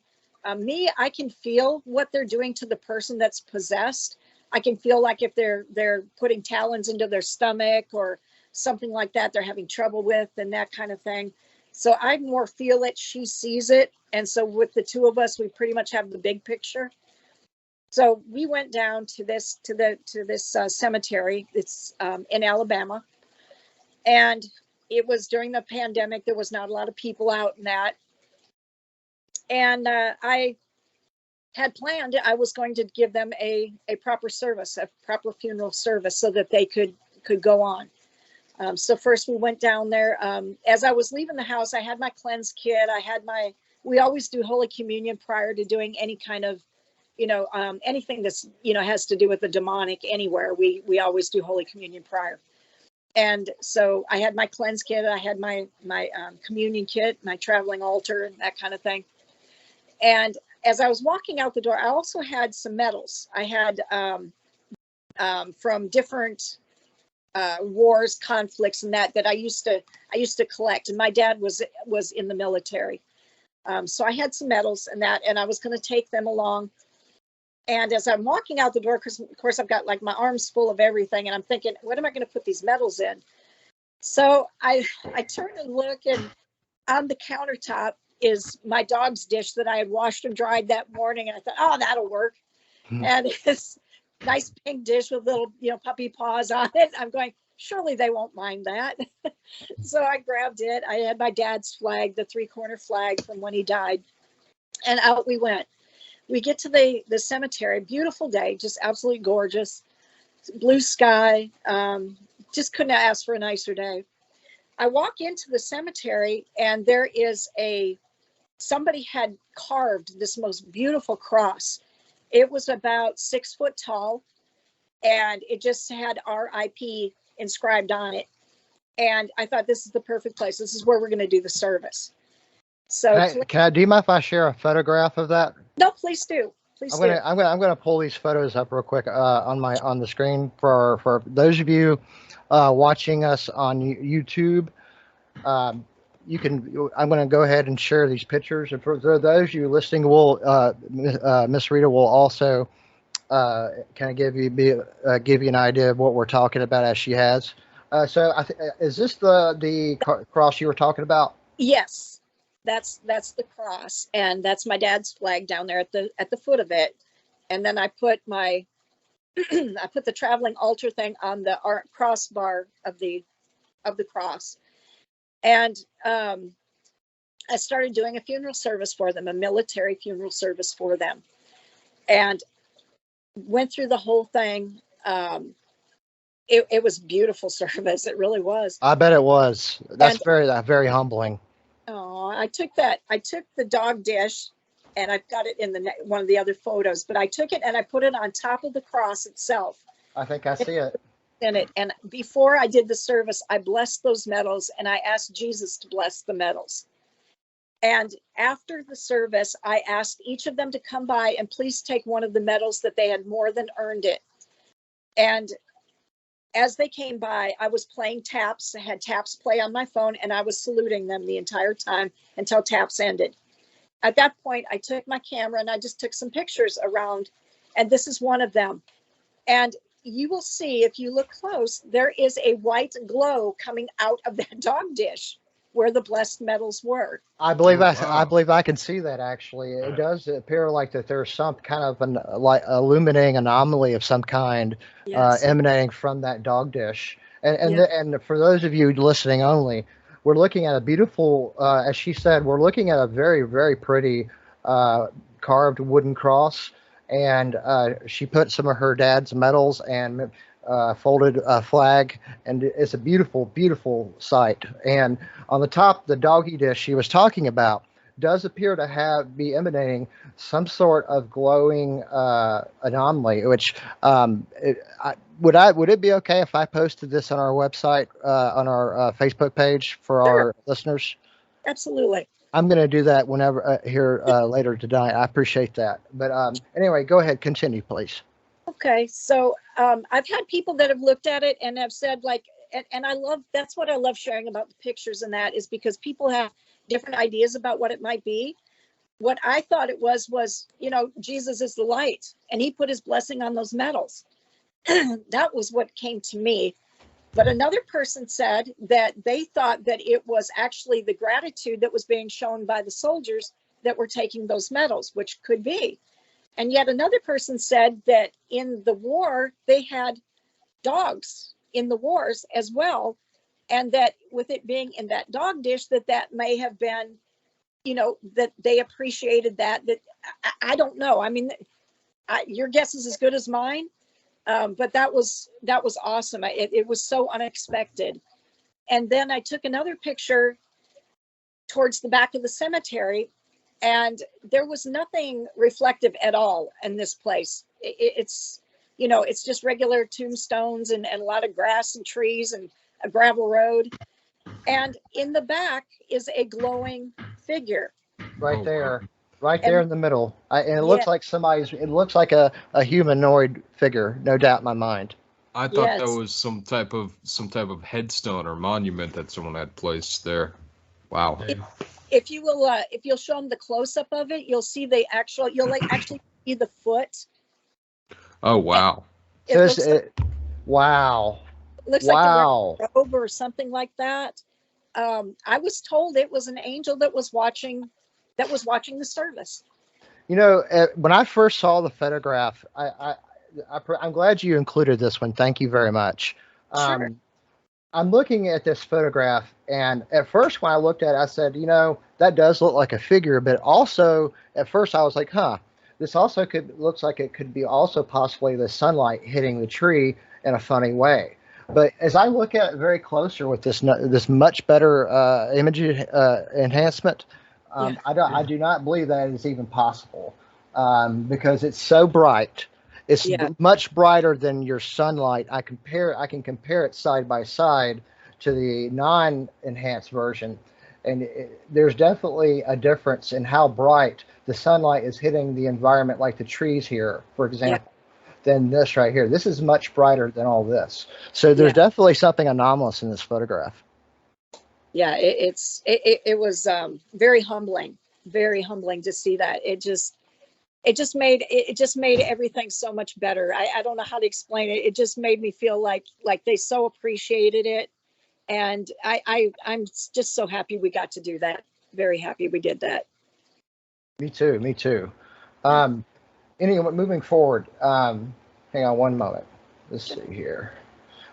Speaker 4: Me, I can feel what they're doing to the person that's possessed. I can feel like if they're putting talons into their stomach or something like that, they're having trouble with, and that kind of thing. So I more feel it. She sees it. And so with the two of us, we pretty much have the big picture. So we went down to this cemetery. It's in Alabama, and it was during the pandemic. There was not a lot of people out in that, and I had planned. I was going to give them a proper service, a proper funeral service, so that they could go on. So first we went down there. As I was leaving the house, I had my cleanse kit. We always do Holy Communion prior to doing any kind of, anything that's, has to do with the demonic anywhere. We always do Holy Communion prior. And so I had my cleanse kit. I had my communion kit, my traveling altar, and that kind of thing. And as I was walking out the door, I also had some medals. I had from different wars, conflicts, and that I used to collect. And my dad was in the military, so I had some medals and that, and I was going to take them along. And as I'm walking out the door, because of course I've got like my arms full of everything, and I'm thinking, what am I going to put these medals in? So I turn and look, and on the countertop is my dog's dish that I had washed and dried that morning, and I thought, oh, that'll work. And it's nice pink dish with little, puppy paws on it. I'm going, surely they won't mind that. So I grabbed it. I had my dad's flag, the 3-corner flag from when he died. And out we went. We get to the cemetery, beautiful day, just absolutely gorgeous. Blue sky. Just couldn't have asked for a nicer day. I walk into the cemetery, and there is somebody had carved this most beautiful cross. It was about 6 foot tall, and it just had RIP inscribed on it. And I thought, this is the perfect place. This is where we're going to do the service. So
Speaker 1: do you mind if I share a photograph of that?
Speaker 4: No, please do. Please do.
Speaker 1: I'm gonna pull these photos up real quick on the screen for those of you watching us on YouTube. You can. I'm going to go ahead and share these pictures, and for those of you listening, Miss Rita will also kind of give you an idea of what we're talking about as she has. So, is this the cross you were talking about?
Speaker 4: Yes, that's the cross, and that's my dad's flag down there at the foot of it. And then I put I put the traveling altar thing on the crossbar of the cross. And I started doing a funeral service for them, a military funeral service for them, and went through the whole thing. It was beautiful service. It really was.
Speaker 1: I bet it was. That's very humbling.
Speaker 4: Oh, I took the dog dish, and I've got it in one of the other photos, but I took it and I put it on top of the cross itself.
Speaker 1: I think I see it.
Speaker 4: In it. And before I did the service, I blessed those medals, and I asked Jesus to bless the medals. And after the service, I asked each of them to come by and please take one of the medals that they had more than earned it. And as they came by, I was playing taps. I had taps play on my phone, and I was saluting them the entire time until taps ended. At that point, I took my camera and I just took some pictures around, and this is one of them. And you will see, if you look close, there is a white glow coming out of that dog dish. where the blessed metals were.
Speaker 1: I believe
Speaker 3: Oh,
Speaker 1: I
Speaker 3: wow.
Speaker 1: believe I can see that actually. It does appear like that there's some kind of an like illuminating anomaly of some kind
Speaker 4: Yes.
Speaker 1: emanating from that dog dish.
Speaker 4: Yeah.
Speaker 1: And for those of you listening only, we're looking at a beautiful, as she said, we're looking at a very very pretty carved wooden cross, and she put some of her dad's medals and folded a flag, and it's a beautiful beautiful sight. And on the top, the doggy dish she was talking about does appear to be emanating some sort of glowing anomaly. Which would it be okay if I posted this on our website, on our Facebook page for
Speaker 4: Sure.
Speaker 1: our listeners?
Speaker 4: Absolutely.
Speaker 1: I'm going to do that whenever here later tonight. I appreciate that. But anyway, go ahead, continue, please.
Speaker 4: Okay, so I've had people that have looked at it and have said like, and I love, that's what I love sharing about the pictures, and that is because people have different ideas about what it might be. What I thought it was, Jesus is the light, and he put his blessing on those metals. That was what came to me. But another person said that they thought that it was actually the gratitude that was being shown by the soldiers that were taking those medals, which could be. And yet another person said that in the war, they had dogs in the wars as well. And that with it being in that dog dish, that may have been, that they appreciated that I don't know. I mean, your guess is as good as mine. But that was awesome. It was so unexpected. And then I took another picture towards the back of the cemetery, and there was nothing reflective at all in this place. It's just regular tombstones and a lot of grass and trees and a gravel road. And in the back is a glowing figure.
Speaker 1: Right
Speaker 3: Oh,
Speaker 1: there.
Speaker 3: wow.
Speaker 1: Right there in the middle. And it looks like it looks like a humanoid figure, no doubt in my mind.
Speaker 3: I thought that
Speaker 4: Yes.
Speaker 3: was some type of headstone or monument that someone had placed there. Wow.
Speaker 4: If you'll show them the close up of it, you'll see you'll actually see the foot.
Speaker 3: Oh, wow.
Speaker 4: It looks
Speaker 1: Wow.
Speaker 4: like
Speaker 1: Wow.
Speaker 4: a robe or something like that. I was told it was an angel that was watching the service.
Speaker 1: When I first saw the photograph, I'm glad you included this one. Thank you very much.
Speaker 4: Sure.
Speaker 1: I'm looking at this photograph, and at first when I looked at it, I said, that does look like a figure, but also at first I was like, this also looks like it could be also possibly the sunlight hitting the tree in a funny way. But as I look at it very closer with this much better image enhancement, I do not believe that is even possible, because it's so bright. It's much brighter than your sunlight. I can compare it side by side to the non-enhanced version, and there's definitely a difference in how bright the sunlight is hitting the environment, like the trees here, for example, than this right here. This is much brighter than all this. So there's definitely something anomalous in this photograph.
Speaker 4: Yeah, it was very humbling to see that. It just made everything so much better. I don't know how to explain it. It just made me feel like they so appreciated it. And I'm just so happy we got to do that. Very happy we did that.
Speaker 1: Me too. Anyway, moving forward, hang on one moment. Let's see here.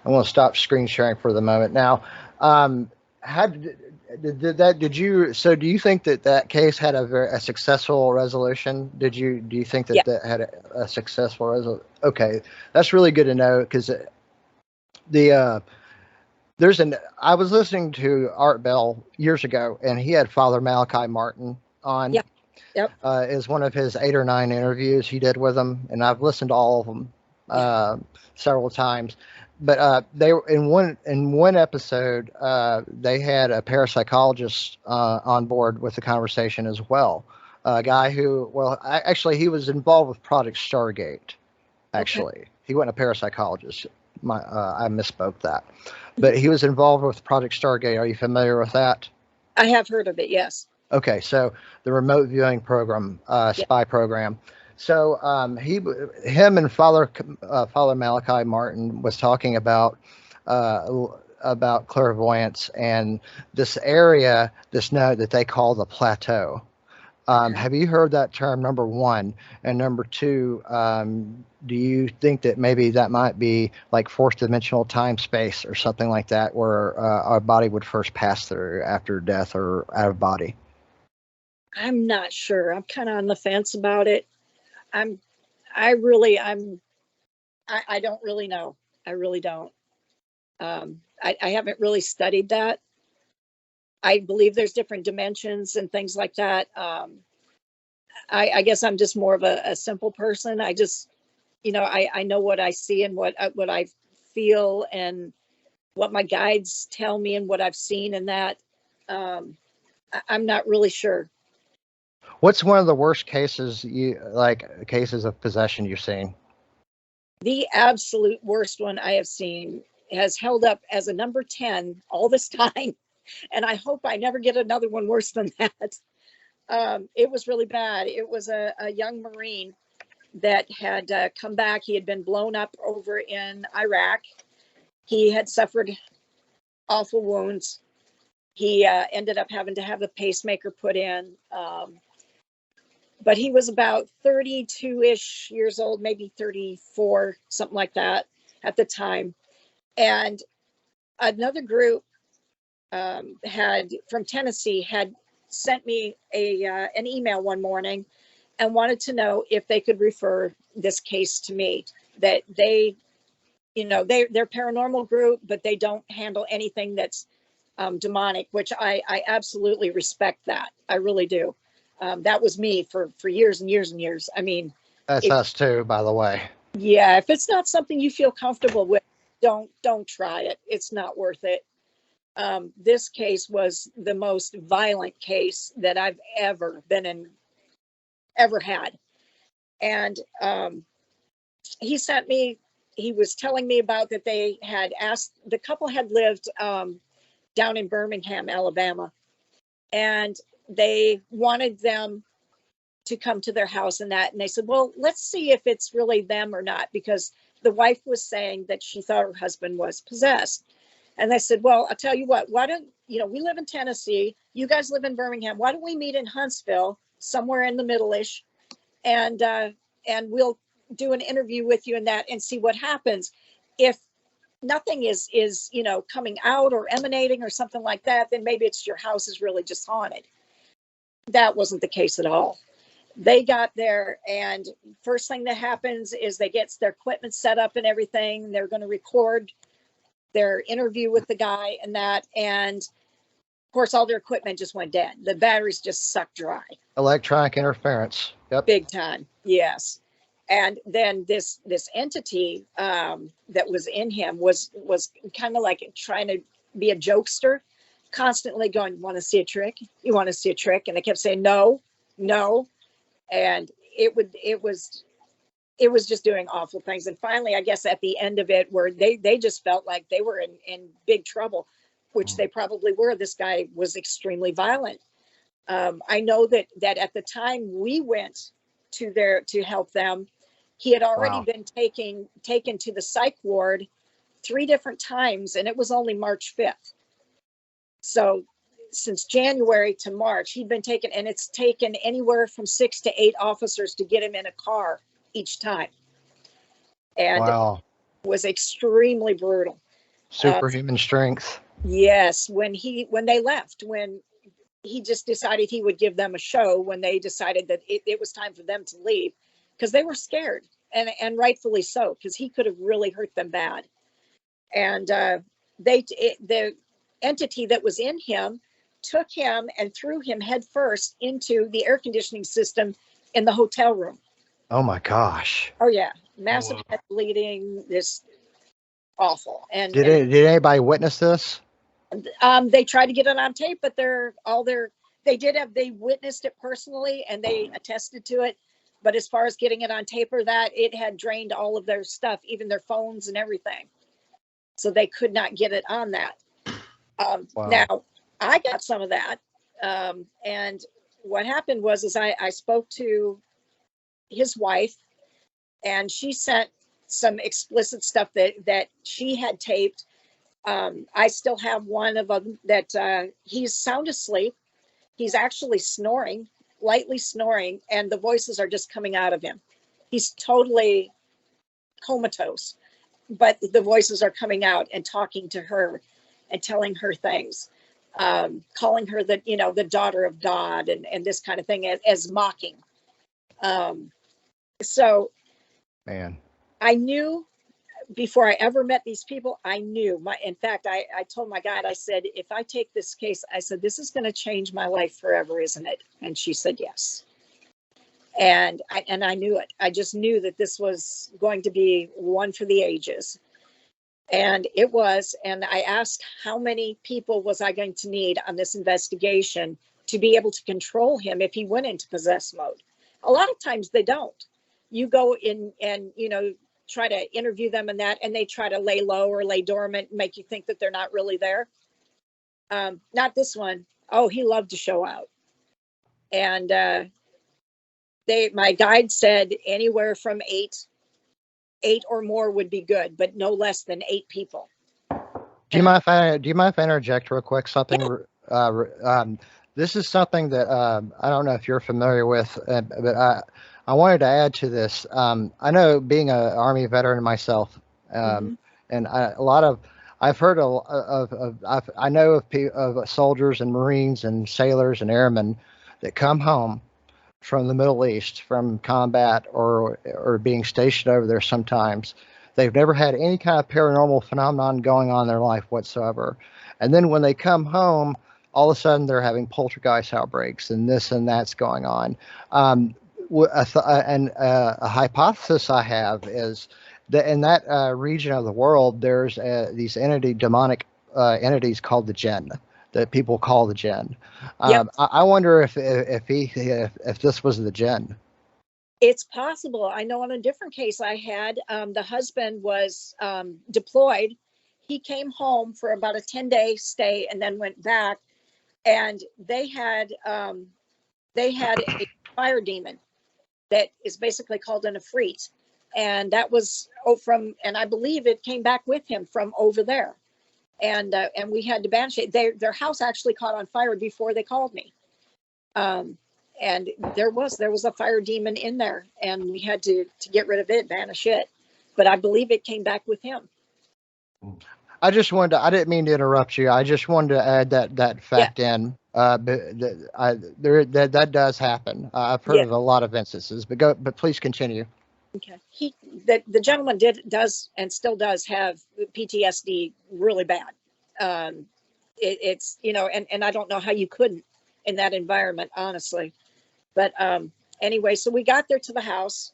Speaker 1: I'm going to stop screen sharing for the moment. Now, how did you? So, do you think that case had a successful resolution? Do you think that had a successful resolution? Okay, that's really good to know, because I was listening to Art Bell years ago, and he had Father Malachi Martin on.
Speaker 4: Yep.
Speaker 1: Is one of his 8 or 9 interviews he did with him, and I've listened to all of them several times. But they were in one episode. They had a parapsychologist on board with the conversation as well. A guy who, actually, he was involved with Project Stargate. Actually, he wasn't a parapsychologist. I misspoke that, but he was involved with Project Stargate. Are you familiar with that?
Speaker 4: I have heard of it. Yes.
Speaker 1: Okay, so the remote viewing program, spy program. So him and Father Malachi Martin was talking about about clairvoyance and this area, this note that they call the plateau. Have you heard that term, number one? And number two, do you think that maybe that might be like fourth dimensional time space or something like that, where our body would first pass through after death or out of body?
Speaker 4: I'm not sure. I'm kind of on the fence about it. I don't really know. I really don't. I haven't really studied that. I believe there's different dimensions and things like that. I guess I'm just more of a simple person. I just, I know what I see and what I feel and what my guides tell me and what I've seen, and that I'm not really sure.
Speaker 1: What's one of the worst cases cases of possession you've seen?
Speaker 4: The absolute worst one I have seen has held up as a number 10 all this time. And I hope I never get another one worse than that. It was really bad. It was a young Marine that had come back. He had been blown up over in Iraq. He had suffered awful wounds. He ended up having to have a pacemaker put in. But he was about 32-ish years old, maybe 34, something like that at the time. And another group from Tennessee had sent me an email one morning and wanted to know if they could refer this case to me. That they're paranormal group, but they don't handle anything that's demonic, which I absolutely respect that. I really do. That was me for years and years and years. I mean,
Speaker 1: That's us too, by the way.
Speaker 4: Yeah, if it's not something you feel comfortable with, don't try it. It's not worth it. This case was the most violent case that I've ever been in, ever had. And he was telling me about that they had asked, the couple had lived down in Birmingham, Alabama, and they wanted them to come to their house and they said, well, let's see if it's really them or not, because the wife was saying that she thought her husband was possessed. And they said, well, I'll tell you what, why don't, we live in Tennessee, you guys live in Birmingham, why don't we meet in Huntsville, somewhere in the middle-ish, and we'll do an interview with you and see what happens. If nothing is coming out or emanating or something like that, then maybe it's your house is really just haunted. That wasn't the case at all. They got there, and first thing that happens is they get their equipment set up and everything. They're going to record their interview with the guy and of course all their equipment just went dead. The batteries just sucked dry.
Speaker 1: Electronic interference. Yep.
Speaker 4: Big time. Yes. And then this entity that was in him was kind of like trying to be a jokester, constantly going, "You want to see a trick? You want to see a trick?" And they kept saying, "No, no." And it was just doing awful things. And finally, I guess at the end of it, where they just felt like they were in big trouble, which they probably were. This guy was extremely violent. I know that at the time we went to help them, he had already been taken to the psych ward 3 different times, and it was only March 5th. So since January to March, he'd been taken, and it's taken anywhere from 6 to 8 officers to get him in a car each time. And it was extremely brutal.
Speaker 1: Superhuman strength.
Speaker 4: Yes. When they left, when he just decided he would give them a show, when they decided that it was time for them to leave, because they were scared, and rightfully so, because he could have really hurt them bad. And the entity that was in him took him and threw him head first into the air conditioning system in the hotel room.
Speaker 1: Oh my gosh.
Speaker 4: Oh yeah. Massive head bleeding, this awful. And
Speaker 1: did anybody witness this?
Speaker 4: They tried to get it on tape, but they witnessed it personally and they attested to it. But as far as getting it on tape or that, it had drained all of their stuff, even their phones and everything. So they could not get it on that. Now, I got some of that. And what happened was I spoke to his wife, and she sent some explicit stuff that she had taped I still have one of them that he's sound asleep. He's actually snoring, lightly snoring, and the voices are just coming out of him. He's totally comatose, but the voices are coming out and talking to her and telling her things, calling her the daughter of God and this kind of thing as mocking. So
Speaker 1: Man.
Speaker 4: I knew before I ever met these people, I knew in fact, I told my guide, I said, if I take this case, I said, this is going to change my life forever, isn't it? And she said, yes. And I knew it. I just knew that this was going to be one for the ages. And it was, and I asked how many people was I going to need on this investigation to be able to control him if he went into possessed mode. A lot of times they don't. You go in and, try to interview them and they try to lay low or lay dormant, make you think that they're not really there. Not this one. Oh, he loved to show out. And my guide said anywhere from eight or more would be good, but no less than 8 people.
Speaker 1: Do you mind if I interject real quick? Something. This is something that I don't know if you're familiar with, but I wanted to add to this. I know, being an Army veteran myself, and I've heard I know of soldiers and Marines and sailors and airmen that come home from the Middle East from combat or being stationed over there sometimes. They've never had any kind of paranormal phenomenon going on in their life whatsoever. And then when they come home, all of a sudden they're having poltergeist outbreaks and this and that's going on. A hypothesis I have is that in that region of the world, there's these demonic entities called the jinn, that people call the jinn.
Speaker 4: Yep.
Speaker 1: I wonder if this was the jinn.
Speaker 4: It's possible. I know on a different case I had, the husband was deployed. He came home for about a 10-day stay and then went back, and they had a fire demon that is basically called an Ifrit, and that was and I believe it came back with him from over there, and we had to banish it. Their house actually caught on fire before they called me. And there was a fire demon in there, and we had to get rid of it, banish it. But I believe it came back with him.
Speaker 1: I didn't mean to interrupt you. I just wanted to add that fact in. That does happen. I've heard of a lot of instances, but please continue.
Speaker 4: Okay. The gentleman does and still does have PTSD really bad. It's and I don't know how you couldn't in that environment, honestly. But anyway, so we got there to the house,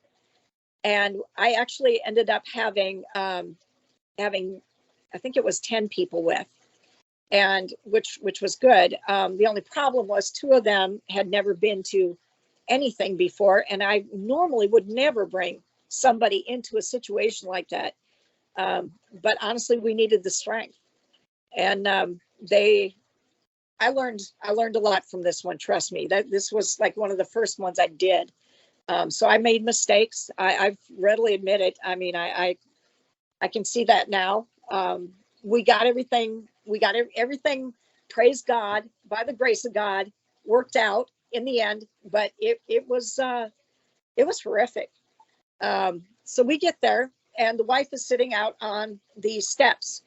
Speaker 4: and I actually ended up having I think it was 10 people with, and which was good. The only problem was 2 of them had never been to anything before, and I normally would never bring somebody into a situation like that. But honestly, we needed the strength, and I learned a lot from this one. Trust me, that this was like one of the first ones I did. So I made mistakes. I've readily admit it. I mean, I can see that now. We got everything. Everything. Praise God, by the grace of God, worked out in the end. But it was horrific. So we get there, and the wife is sitting out on the steps,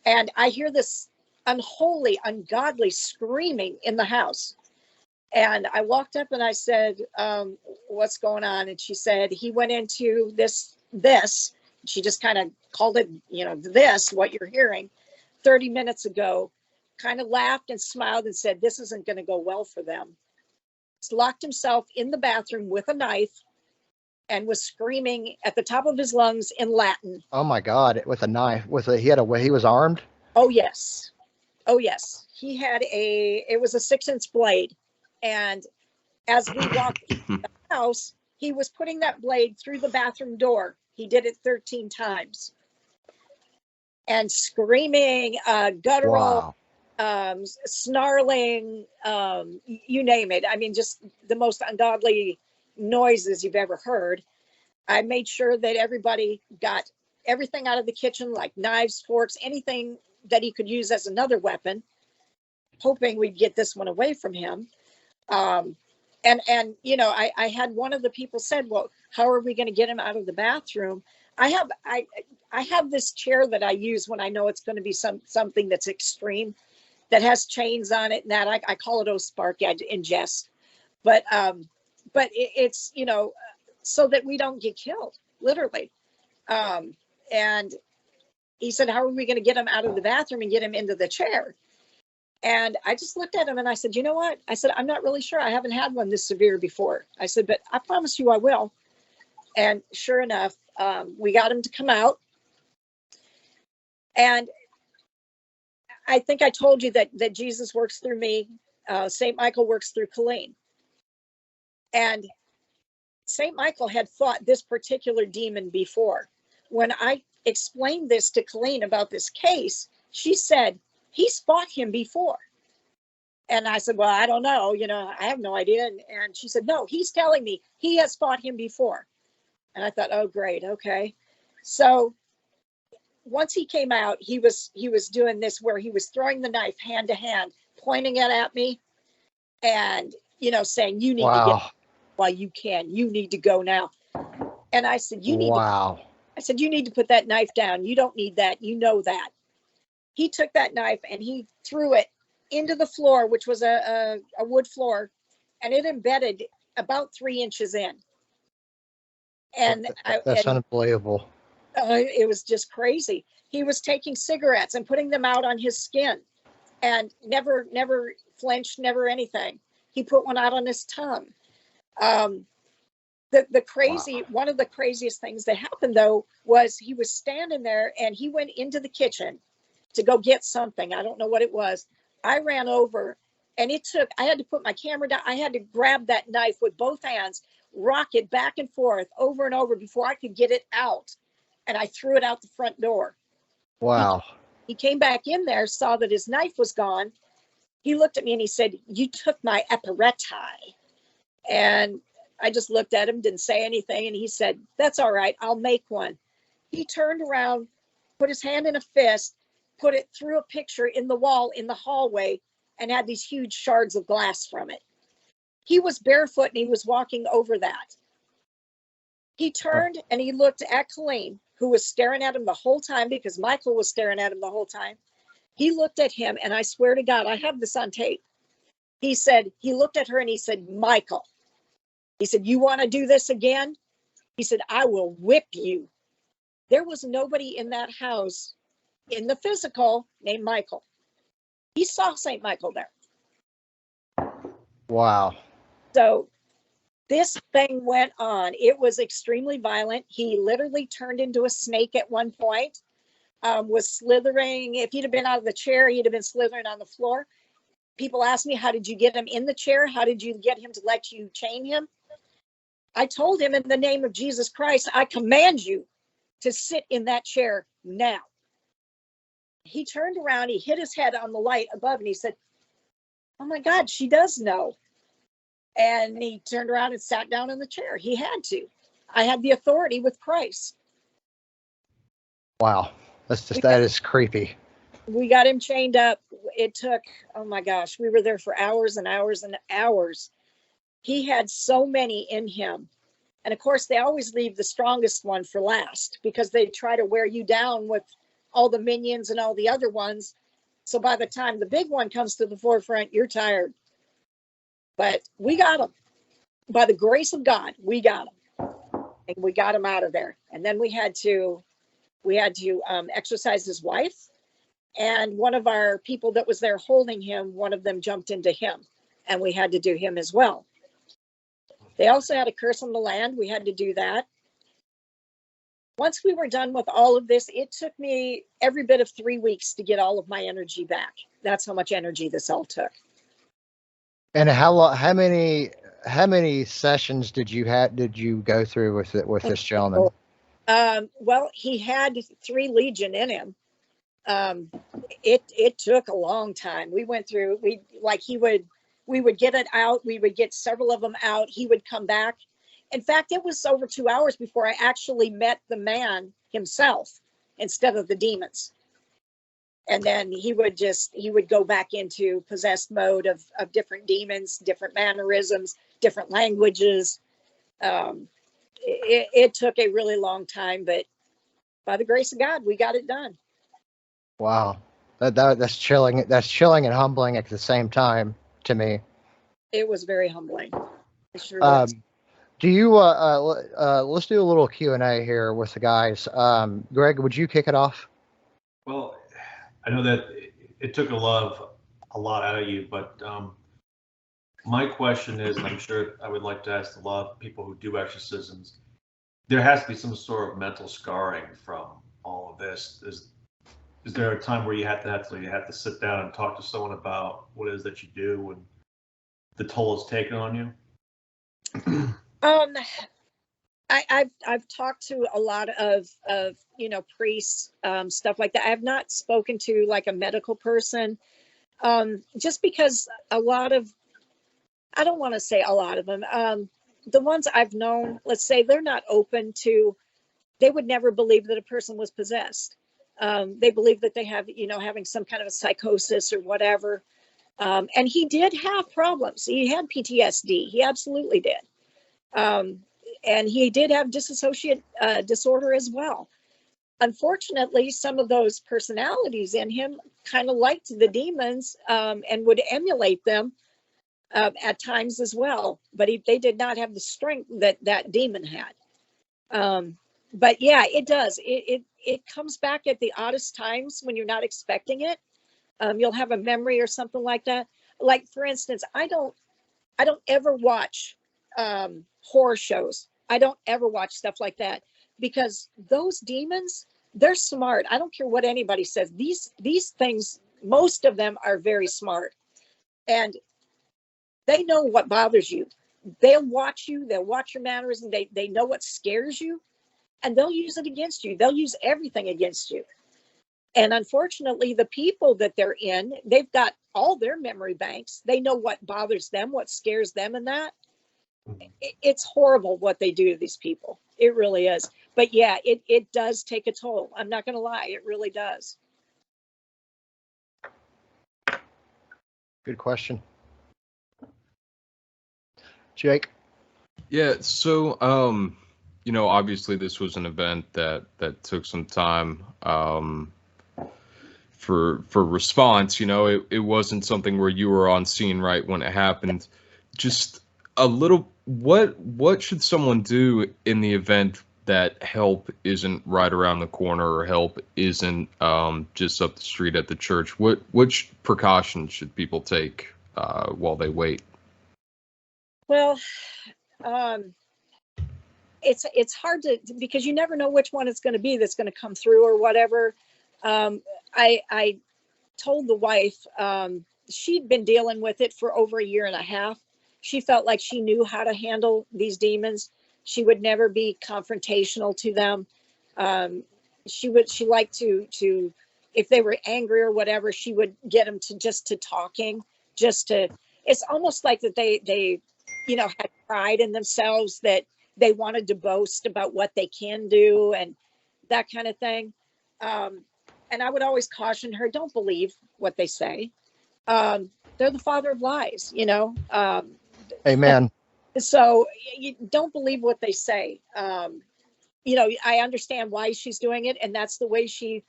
Speaker 4: and I hear this unholy, ungodly screaming in the house. And I walked up and I said, what's going on? And she said, he went into this. She just kind of called it, this, what you're hearing 30 minutes ago, kind of laughed and smiled and said, this isn't going to go well for them. He locked himself in the bathroom with a knife and was screaming at the top of his lungs in Latin.
Speaker 1: Oh my God! With a knife, he was armed.
Speaker 4: Oh yes. It was a 6-inch blade. And as we walked into the house, he was putting that blade through the bathroom door. He did it 13 times. And screaming, guttural, snarling, you name it. I mean, just the most ungodly noises you've ever heard. I made sure that everybody got everything out of the kitchen, like knives, forks, anything that he could use as another weapon, hoping we'd get this one away from him. And you know, I had one of the people said, well, how are we going to get him out of the bathroom? I have this chair that I use when I know it's going to be something that's extreme, that has chains on it, and that I call it, oh, Sparky, in jest. But it's, you know, so that we don't get killed, literally. And he said, how are we going to get him out of the bathroom and get him into the chair? And I just looked at him and I said, you know what? I said, I'm not really sure. I haven't had one this severe before. I said, but I promise you I will. And sure enough, we got him to come out. And I think I told you that Jesus works through me. St. Michael works through Colleen. And St. Michael had fought this particular demon before. When I explained this to Colleen about this case, she said, he's fought him before. And I said, well, I don't know. You know, I have no idea. And she said, no, he's telling me he has fought him before. And I thought, oh, great. Okay. So once he came out, he was doing this where he was throwing the knife hand to hand, pointing it at me and, you know, saying, you need to get while you can, you need to go now. And I said, you need you need to put that knife down. You don't need that. You know that. He took that knife and he threw it into the floor, which was a wood floor, and it embedded about 3 inches in. And
Speaker 1: that's unbelievable.
Speaker 4: It was just crazy. He was taking cigarettes and putting them out on his skin and never flinched, never anything. He put one out on his tongue. One of the craziest things that happened though was he was standing there and he went into the kitchen to go get something. I don't know what it was. I ran over and I had to put my camera down. I had to grab that knife with both hands, rock it back and forth over and over before I could get it out. And I threw it out the front door.
Speaker 1: Wow.
Speaker 4: He came back in there, saw that his knife was gone. He looked at me and he said, you took my apparati. And I just looked at him, didn't say anything. And he said, that's all right. I'll make one. He turned around, put his hand in a fist, put it through a picture in the wall in the hallway, and had these huge shards of glass from it. He was barefoot and he was walking over that. He turned and he looked at Colleen, who was staring at him the whole time because Michael was staring at him the whole time. He looked at him, and I swear to God, I have this on tape. He said, he looked at her and he said, Michael. He said, you want to do this again? He said, I will whip you. There was nobody in that house in the physical named Michael. He saw St. Michael there.
Speaker 1: Wow.
Speaker 4: So this thing went on. It was extremely violent. He literally turned into a snake at one point, was slithering. If he'd have been out of the chair, he'd have been slithering on the floor. People ask me, how did you get him in the chair? How did you get him to let you chain him? I told him, in the name of Jesus Christ, I command you to sit in that chair now. He turned around, he hit his head on the light above, and he said, oh my God, she does know. And he turned around and sat down in the chair. He had to. I had the authority with Christ.
Speaker 1: Wow. That is creepy.
Speaker 4: We got him chained up. It took, oh my gosh, we were there for hours and hours and hours. He had so many in him. And of course, they always leave the strongest one for last because they try to wear you down with all the minions and all the other ones. So by the time the big one comes to the forefront, you're tired. But we got him. By the grace of God, we got him. And we got him out of there. And then we had to exorcise his wife. And one of our people that was there holding him, one of them jumped into him. And we had to do him as well. They also had a curse on the land. We had to do that. Once we were done with all of this, it took me every bit of 3 weeks to get all of my energy back. That's how much energy this all took.
Speaker 1: And how many sessions did you go through with this gentleman?
Speaker 4: Well, he had 3 Legion in him. It took a long time. We went through, we would get it out. We would get several of them out. He would come back. In fact, it was over 2 hours before I actually met the man himself instead of the demons. And then he would go back into possessed mode of different demons, different mannerisms, different languages. It took a really long time, but by the grace of God, we got it done.
Speaker 1: Wow, that's chilling. That's chilling and humbling at the same time to me.
Speaker 4: It was very humbling. It sure was.
Speaker 1: Do you let's do a little Q&A here with the guys. Greg, would you kick it off?
Speaker 2: Well, I know that it took a lot out of you, but my question is, and I'm sure I would like to ask a lot of people who do exorcisms, there has to be some sort of mental scarring from all of this. Is there a time where you have to sit down and talk to someone about what it is that you do and the toll it's taken on you?
Speaker 4: I've talked to a lot of priests, stuff like that. I have not spoken to like a medical person, just because a lot of, I don't want to say a lot of them, the ones I've known, let's say, they're not open to, they would never believe that a person was possessed. They believe that they have, having some kind of a psychosis or whatever. And he did have problems. He had PTSD. He absolutely did. And he did have dissociative disorder as well. Unfortunately, some of those personalities in him kind of liked the demons, and would emulate them at times as well. But they did not have the strength that demon had. But yeah, it does. It comes back at the oddest times when you're not expecting it. You'll have a memory or something like that. Like, for instance, I don't ever watch horror shows. I don't ever watch stuff like that, because those demons, they're smart. I don't care what anybody says. These things, most of them are very smart, and they know what bothers you. They'll watch you. They'll watch your mannerisms. They know what scares you, and they'll use it against you. They'll use everything against you. And unfortunately, the people that they're in, they've got all their memory banks. They know what bothers them, what scares them, and that. It's horrible what they do to these people. It really is. But yeah, it does take a toll. I'm not going to lie. It really does.
Speaker 1: Good question. Jake?
Speaker 3: Yeah, so obviously this was an event that took some time for response. It wasn't something where you were on scene right when it happened. Just a little, what should someone do in the event that help isn't right around the corner, or help isn't just up the street at the church? Which precautions should people take while they wait?
Speaker 4: Well, it's hard to, because you never know which one it's going to be that's going to come through or whatever. I told the wife, she'd been dealing with it for over a year and a half. She felt like she knew how to handle these demons. She would never be confrontational to them. She liked to, if they were angry or whatever, she would get them to talking, it's almost like that they had pride in themselves, that they wanted to boast about what they can do and that kind of thing. And I would always caution her, don't believe what they say. They're the father of lies,
Speaker 1: Amen.
Speaker 4: So you don't believe what they say. I understand why she's doing it, and that's the way she,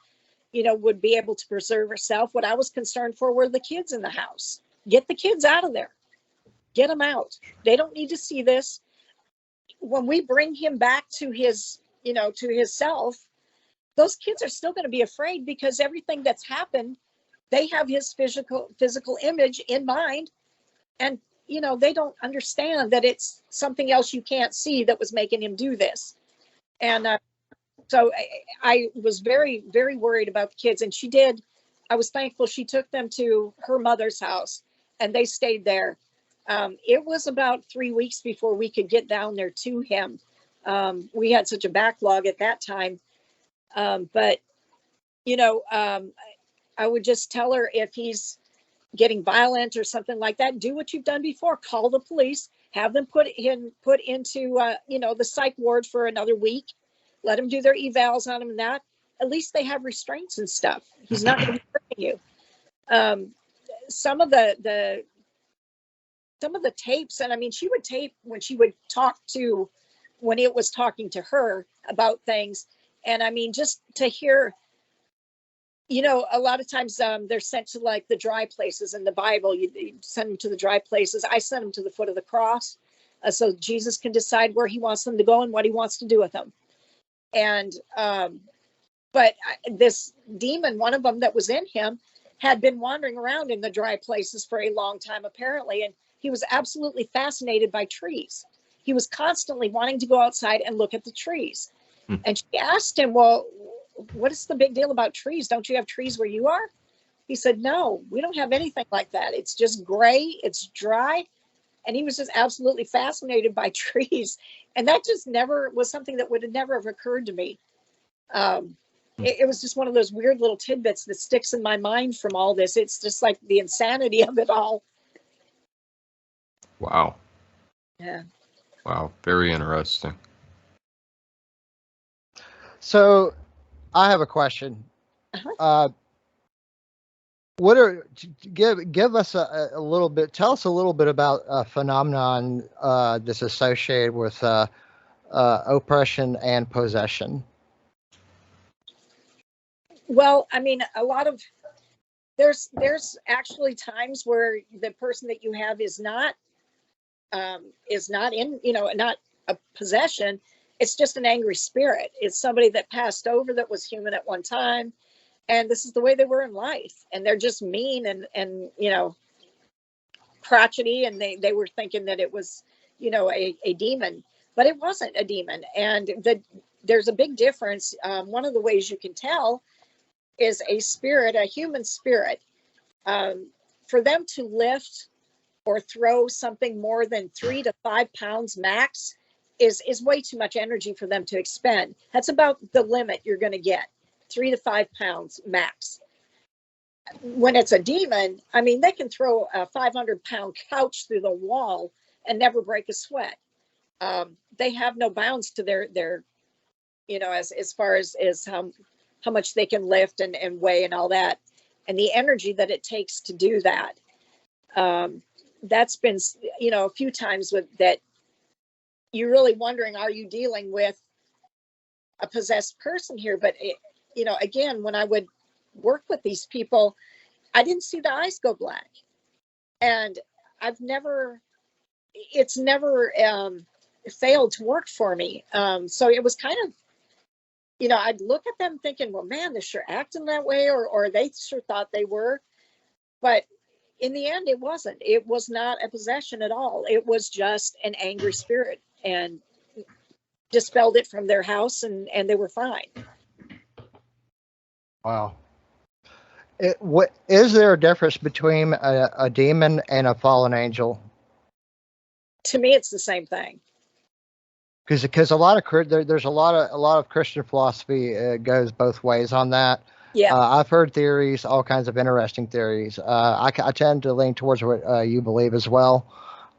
Speaker 4: would be able to preserve herself. What I was concerned for were the kids in the house. Get the kids out of there. Get them out. They don't need to see this. When we bring him back to his, to his self, those kids are still going to be afraid, because everything that's happened, they have his physical image in mind, and they don't understand that it's something else you can't see that was making him do this. And so I was very, very worried about the kids, and I was thankful she took them to her mother's house, and they stayed there. It was about 3 weeks before we could get down there to him. We had such a backlog at that time. But I would just tell her, if he's getting violent or something like that, do what you've done before. Call the police, have them put into the psych ward for another week. Let them do their evals on him, and that. At least they have restraints and stuff. He's not going to be hurt you. Some of the tapes, and I mean, she would tape when she would talk to, when it was talking to her about things. And I mean, just to hear, you know, a lot of times they're sent to like the dry places in the Bible. You send them to the dry places. I send them to the foot of the cross, so Jesus can decide where he wants them to go and what he wants to do with them. And but this demon, one of them that was in him, had been wandering around in the dry places for a long time, apparently, and he was absolutely fascinated by trees. He was constantly wanting to go outside and look at the trees. And she asked him, well, what is the big deal about trees? Don't you have trees where you are? He said, no, we don't have anything like that. It's just gray, it's dry. And he was just absolutely fascinated by trees. And that just never was something that would have never have occurred to me. It was just one of those weird little tidbits that sticks in my mind from all this. It's just like the insanity of it all.
Speaker 3: Wow.
Speaker 4: Yeah.
Speaker 3: Wow. Very interesting.
Speaker 1: So I have a question.
Speaker 4: Uh-huh.
Speaker 1: What are, give us a little bit, tell us a little bit about a phenomenon that's associated with oppression and possession.
Speaker 4: Well, I mean, a lot of, there's actually times where the person that you have is not in, you know, not a possession. It's just an angry spirit. It's somebody that passed over that was human at one time, and this is the way they were in life, and they're just mean and you know, crotchety, and they were thinking that it was, you know, a demon, but it wasn't a demon. And there's a big difference. One of the ways you can tell is a spirit, a human spirit, for them to lift or throw something more than 3 to 5 pounds max is way too much energy for them to expend. That's about the limit you're going to get, 3 to 5 pounds max. When it's a demon, I mean, they can throw a 500-pound couch through the wall and never break a sweat. They have no bounds to their you know, as far as how much they can lift and weigh and all that, and the energy that it takes to do that. That's been, you know, a few times with that. You're really wondering, are you dealing with a possessed person here? But it, you know, again, when I would work with these people, I didn't see the eyes go black, and it's never failed to work for me. So it was kind of, you know, I'd look at them thinking, well, man, they're sure acting that way, or they sure thought they were. But in the end, it wasn't. It was not a possession at all. It was just an angry spirit, and dispelled it from their house, and they were fine.
Speaker 1: Wow. What is there a difference between a demon and a fallen angel?
Speaker 4: To me, it's the same thing.
Speaker 1: Because a lot of there's a lot of Christian philosophy goes both ways on that.
Speaker 4: Yeah.
Speaker 1: I've heard theories, all kinds of interesting theories. I tend to lean towards what you believe as well.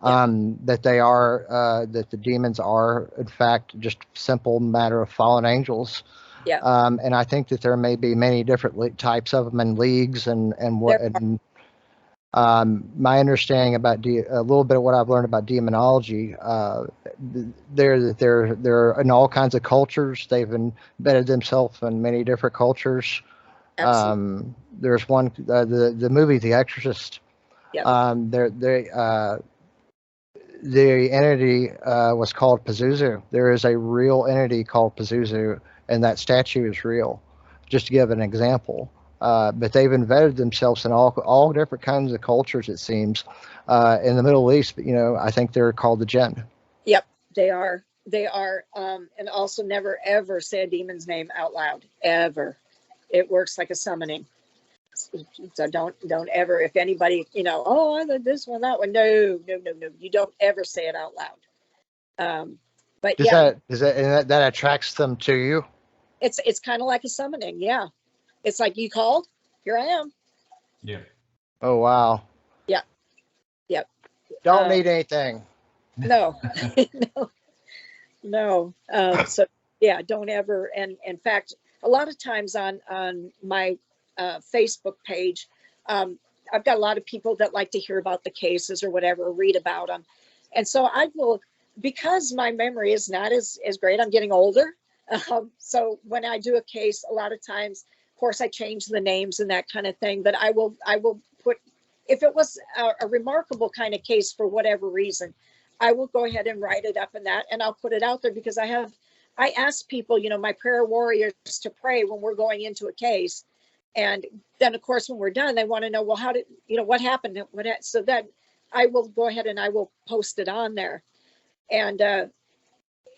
Speaker 1: That the demons are in fact just simple matter of fallen angels.
Speaker 4: Yeah.
Speaker 1: And I think that there may be many different types of them in leagues and what. And my understanding about a little bit of what I've learned about demonology, they're in all kinds of cultures. They've embedded themselves in many different cultures.
Speaker 4: Absolutely.
Speaker 1: There's one, the movie The Exorcist.
Speaker 4: Yep.
Speaker 1: The entity was called Pazuzu. There is a real entity called Pazuzu, and that statue is real. Just to give an example. But they've embedded themselves in all different kinds of cultures, it seems. In the Middle East, you know, I think they're called the jinn.
Speaker 4: Yep, they are. They are. And also never, ever say a demon's name out loud, ever. It works like a summoning. So don't ever, if anybody, you know, oh, I did this one, that one. No. You don't ever say it out loud. But
Speaker 1: that attracts them to you?
Speaker 4: It's kind of like a summoning. Yeah. It's like, you called, here I am.
Speaker 2: Yeah.
Speaker 1: Oh, wow.
Speaker 4: Yeah. Yep.
Speaker 1: Don't need anything.
Speaker 4: No. No. So yeah, don't ever. And in fact, a lot of times on my Facebook page. I've got a lot of people that like to hear about the cases or whatever, read about them. And so I will, because my memory is not as great, I'm getting older. So when I do a case, a lot of times, of course, I change the names and that kind of thing, but I will put, if it was a remarkable kind of case for whatever reason, I will go ahead and write it up in that, and I'll put it out there because I ask people, my prayer warriors, to pray when we're going into a case. And then of course, when we're done, they want to know, well, how did, what happened? So that I will go ahead and I will post it on there. And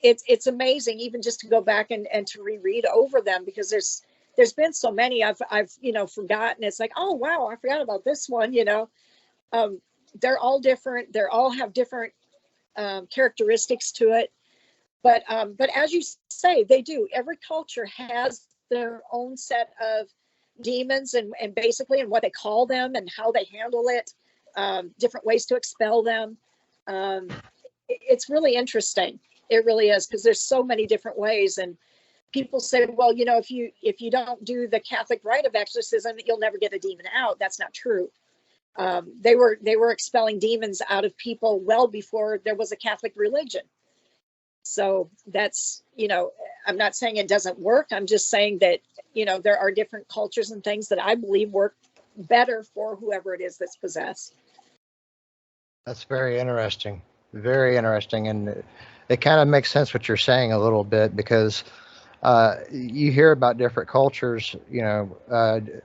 Speaker 4: it's amazing even just to go back and to reread over them, because there's been so many I've forgotten. It's like, oh wow, I forgot about this one. They're all different. They all have different characteristics to it. But as you say, they do. Every culture has their own set of demons and basically and what they call them and how they handle it, different ways to expel them. It's really interesting. It really is, because there's so many different ways. And people say, well, if you don't do the Catholic rite of exorcism, you'll never get a demon out. That's not true. They were expelling demons out of people well before there was a Catholic religion. So that's, I'm not saying it doesn't work. I'm just saying that, there are different cultures and things that I believe work better for whoever it is that's possessed.
Speaker 1: That's very interesting. Very interesting. And it kind of makes sense what you're saying a little bit, because you hear about different cultures,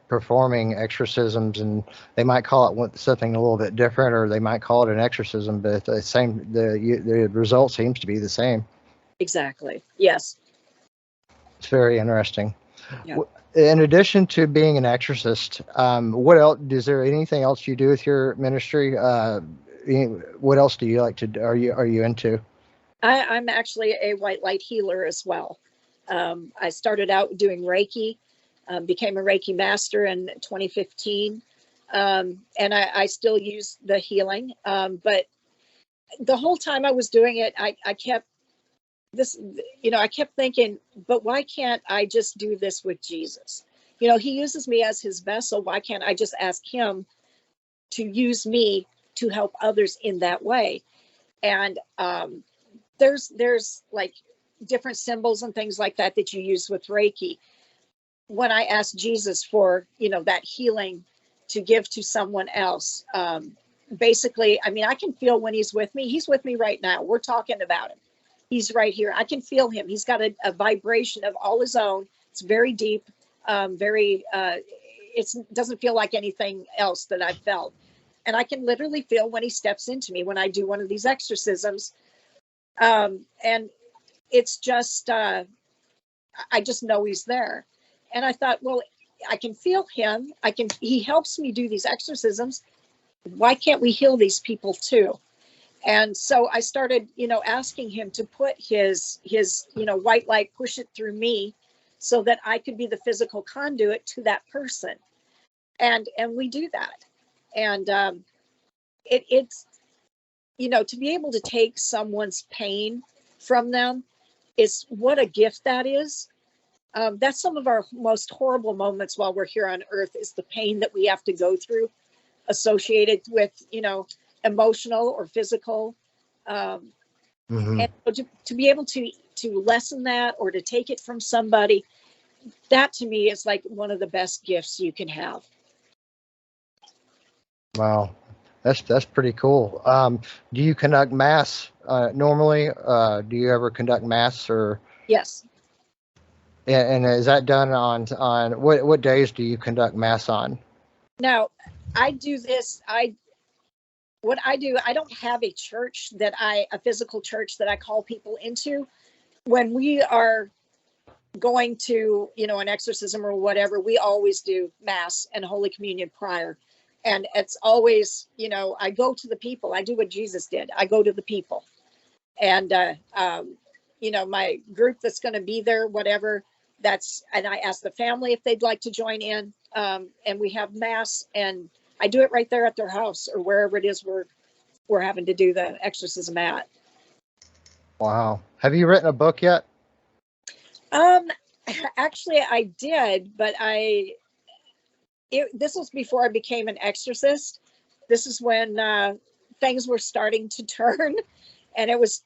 Speaker 1: performing exorcisms, and they might call it something a little bit different, or they might call it an exorcism, but the result seems to be the same.
Speaker 4: Exactly. Yes.
Speaker 1: It's very interesting.
Speaker 4: Yeah.
Speaker 1: In addition to being an exorcist, what else? Is there anything else you do with your ministry? What else do you like to do? Are you into?
Speaker 4: I'm actually a white light healer as well. I started out doing Reiki, became a Reiki master in 2015, and I still use the healing. But the whole time I was doing it, I kept I kept thinking, but why can't I just do this with Jesus? He uses me as his vessel. Why can't I just ask him to use me to help others in that way? And there's like different symbols and things like that you use with Reiki. When I ask Jesus for, that healing to give to someone else, basically, I can feel when he's with me. He's with me right now. We're talking about him. He's right here. I can feel him. He's got a vibration of all his own. It's very deep, it doesn't feel like anything else that I've felt. And I can literally feel when he steps into me when I do one of these exorcisms. And it's just, I just know he's there. And I thought, well, I can feel him. He helps me do these exorcisms. Why can't we heal these people too? And so I started, asking him to put his white light, push it through me so that I could be the physical conduit to that person. And we do that. And it's, to be able to take someone's pain from them, is what a gift that is. That's some of our most horrible moments while we're here on earth, is the pain that we have to go through associated with, emotional or physical. And to be able to lessen that, or to take it from somebody, that to me is like one of the best gifts you can have.
Speaker 1: Wow. That's pretty cool. Do you conduct mass normally? Do you ever conduct mass, or?
Speaker 4: Yes.
Speaker 1: And is that done on what days do you conduct mass on?
Speaker 4: Now, I do this. What I do, I don't have a church a physical church that I call people into. When we are going to, an exorcism or whatever, we always do mass and Holy Communion prior. And it's always, I go to the people. I do what Jesus did. I go to the people. And, my group that's going to be there, whatever, and I ask the family if they'd like to join in. And we have mass, and I do it right there at their house or wherever it is we're having to do the exorcism at.
Speaker 1: Wow. Have you written a book yet?
Speaker 4: Actually I did, but this was before I became an exorcist. This is when things were starting to turn, and it was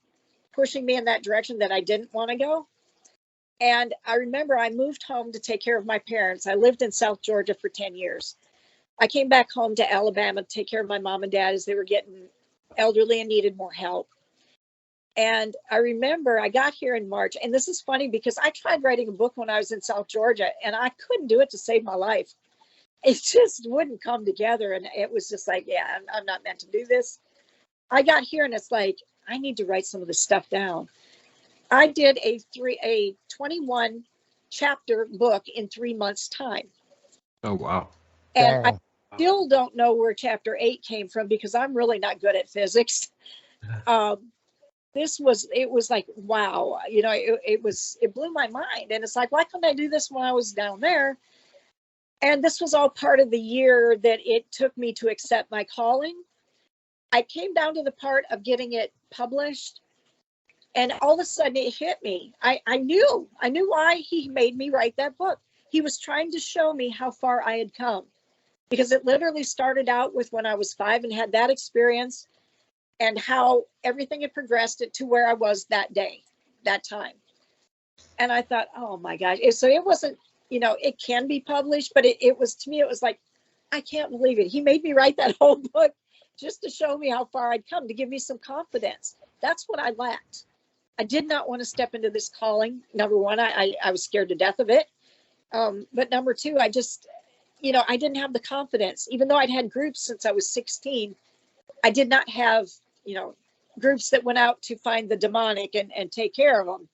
Speaker 4: pushing me in that direction that I didn't want to go. And I remember I moved home to take care of my parents. I lived in South Georgia for 10 years. I came back home to Alabama to take care of my mom and dad as they were getting elderly and needed more help. And I remember I got here in March, and this is funny because I tried writing a book when I was in South Georgia, and I couldn't do it to save my life. It just wouldn't come together. And it was just like, yeah, I'm not meant to do this. I got here and it's like, I need to write some of this stuff down. I did a 21 chapter book in 3 months time.
Speaker 3: Oh, wow.
Speaker 4: And
Speaker 1: Dang.
Speaker 4: I still don't know where chapter 8 came from because I'm really not good at physics. It was like, wow, it blew my mind. And it's like, why couldn't I do this when I was down there? And this was all part of the year that it took me to accept my calling. I came down to the part of getting it published, and all of a sudden it hit me. I knew why he made me write that book. He was trying to show me how far I had come, because it literally started out with when I was 5 and had that experience, and how everything had progressed to where I was that day, that time. And I thought, oh my gosh. So it wasn't, it can be published, but it was, to me, it was like, I can't believe it. He made me write that whole book just to show me how far I'd come, to give me some confidence. That's what I lacked. I did not want to step into this calling. Number one, I was scared to death of it. But number two, I just, I didn't have the confidence. Even though I'd had groups since I was 16, I did not have, groups that went out to find the demonic and take care of them.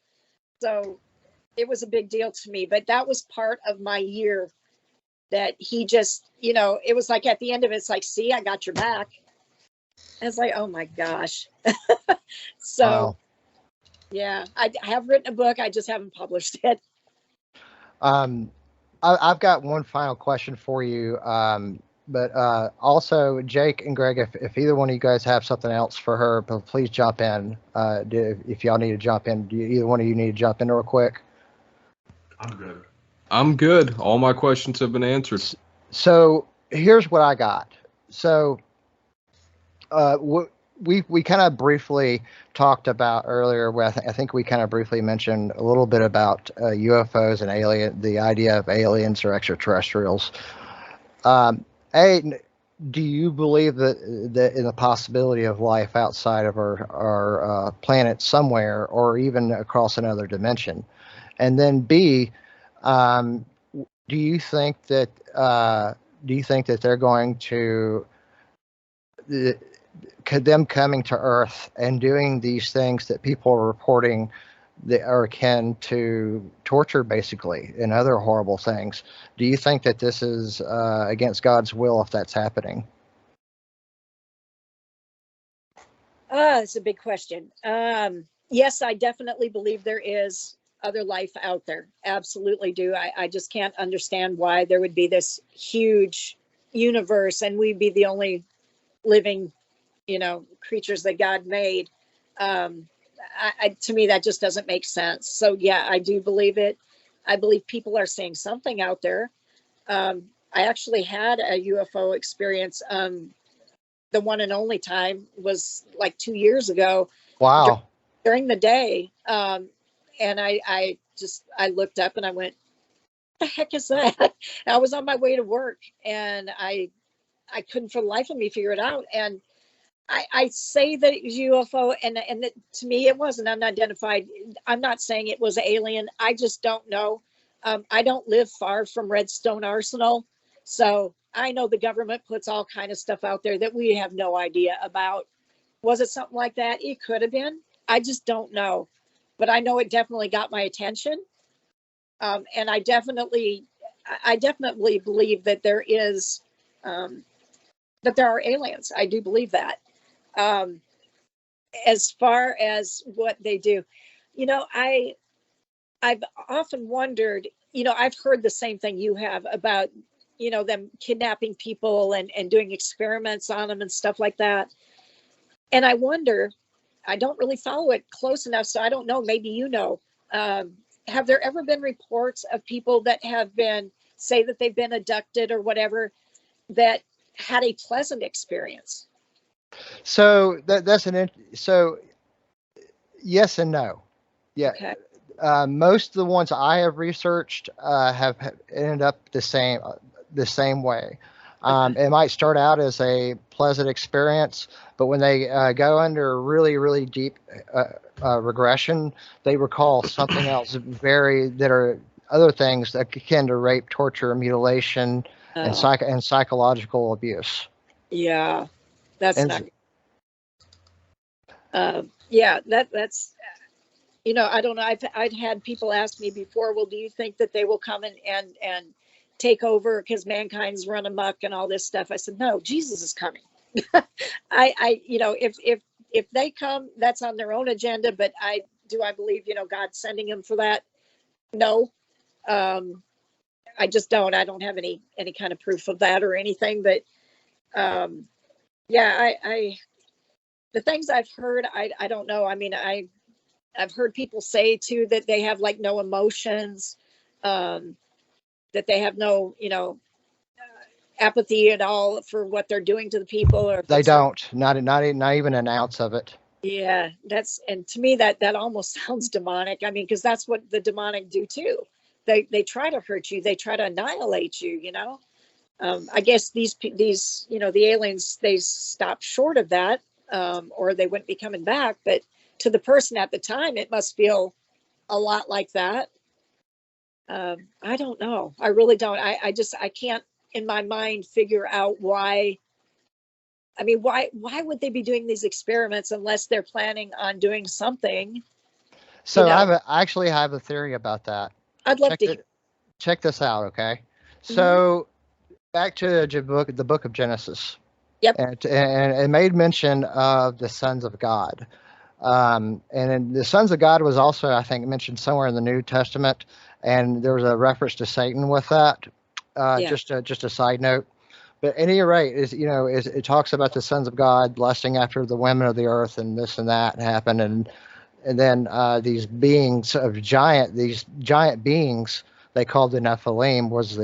Speaker 4: So it was a big deal to me. But that was part of my year that he just, it was like at the end of it, it's like, see, I got your back. And it's like, oh my gosh. So,
Speaker 1: Wow.
Speaker 4: yeah, I have written a book. I just haven't published it.
Speaker 1: I've got one final question for you. But also, Jake and Greg, if either one of you guys have something else for her, please jump in. If y'all need to jump in, do either one of you need to jump in real quick?
Speaker 2: I'm good.
Speaker 3: I'm good. All my questions have been answered.
Speaker 1: So here's what I got. So we kind of briefly talked about earlier. I think we kind of briefly mentioned a little bit about UFOs and the idea of aliens or extraterrestrials. Do you believe that in the possibility of life outside of our planet somewhere, or even across another dimension? And then B, do you think that they're going to them coming to Earth and doing these things that people are reporting that are akin to torture, basically, and other horrible things? Do you think that this is against God's will if that's happening?
Speaker 4: It's a big question. Yes, I definitely believe there is other life out there. Absolutely do. I just can't understand why there would be this huge universe and we'd be the only living, creatures that God made. To me, that just doesn't make sense. So yeah, I do believe it. I believe people are seeing something out there. I actually had a UFO experience. The one and only time was like 2 years ago.
Speaker 1: Wow.
Speaker 4: During the day. And I looked up and I went, what the heck is that? And I was on my way to work and I couldn't for the life of me figure it out. And I say that it was UFO, and that, to me it wasn't unidentified. I'm not saying it was alien. I just don't know. I don't live far from Redstone Arsenal, so I know the government puts all kind of stuff out there that we have no idea about. Was it something like that? It could have been. I just don't know, but I know it definitely got my attention, and I definitely believe that there is that there are aliens. I do believe that. As far as what they do, I've often wondered, I've heard the same thing you have about, them kidnapping people and doing experiments on them and stuff like that. And I wonder, I don't really follow it close enough, so I don't know, maybe have there ever been reports of people that have been say that they've been abducted or whatever, that had a pleasant experience.
Speaker 1: So so yes and no. Yeah.
Speaker 4: Okay.
Speaker 1: Most of the ones I have researched have ended up the same way. It might start out as a pleasant experience, but when they go under really, really deep regression, they recall something else that are other things that akin to rape, torture, mutilation, and psychological abuse.
Speaker 4: Yeah, that's
Speaker 1: And
Speaker 4: not. Yeah, that's. I don't know. I'd had people ask me before, well, do you think that they will come and take over because mankind's run amok and all this stuff? I said, no, Jesus is coming. If they come, that's on their own agenda. But I believe, God's sending them for that? No. I just don't. I don't have any kind of proof of that or anything. But yeah, the things I've heard, I don't know. I mean, I've heard people say too that they have like no emotions, that they have no, apathy at all for what they're doing to the people, or
Speaker 1: they don't, not even an ounce of it.
Speaker 4: Yeah, and to me that almost sounds demonic. I mean, because that's what the demonic do too. They try to hurt you. They try to annihilate you. I guess these the aliens, they stop short of that, or they wouldn't be coming back. But to the person at the time, it must feel a lot like that. I don't know. I really don't. I can't in my mind figure out why. I mean, why would they be doing these experiments unless they're planning on doing something?
Speaker 1: So I actually have a theory about that.
Speaker 4: I'd love to
Speaker 1: check this out, okay? So back to the book of Genesis.
Speaker 4: Yep.
Speaker 1: And it made mention of the sons of God. And the sons of God was also, I think, mentioned somewhere in the New Testament, and there was a reference to Satan with that. Just a side note. But at any rate, it talks about the sons of God lusting after the women of the earth, and this and that happened, and then these giant beings they called the Nephilim was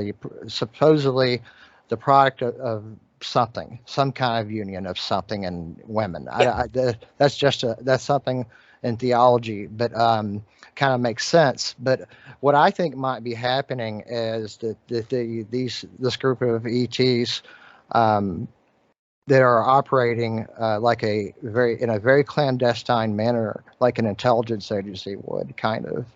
Speaker 1: supposedly the product of something, some kind of union of something and women. Yeah. That's something in theology, but kind of makes sense. But what I think might be happening is that this group of ETs that are operating in a very clandestine manner, like an intelligence agency would, kind of.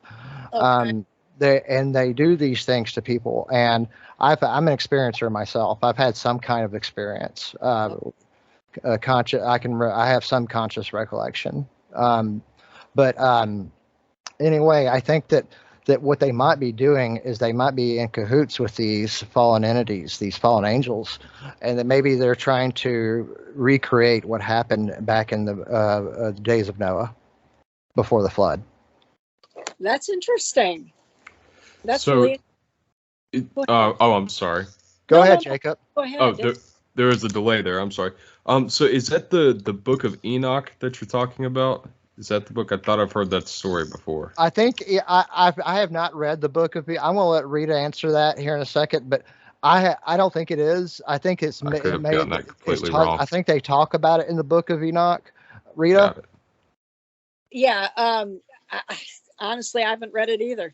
Speaker 1: Okay. They do these things to people, and I'm an experiencer myself. I've had some kind of experience. I have some conscious recollection. Anyway, I think that what they might be doing is they might be in cahoots with these fallen entities, these fallen angels, and that maybe they're trying to recreate what happened back in the days of Noah before the flood.
Speaker 4: That's interesting. That's
Speaker 3: so,
Speaker 4: really.
Speaker 3: I'm sorry.
Speaker 1: Go ahead, Jacob.
Speaker 4: Go ahead.
Speaker 3: Oh, there was a delay there. I'm sorry. So is that the book of Enoch that you're talking about? Is that the book? I thought I've heard that story before.
Speaker 1: I think I have not read the book of. I'm going to let Rita answer that here in a second, but I don't think it is. I think it's
Speaker 3: I could have gotten that completely wrong.
Speaker 1: I think they talk about it in the book of Enoch. Rita?
Speaker 4: Yeah. Honestly, I haven't read it either.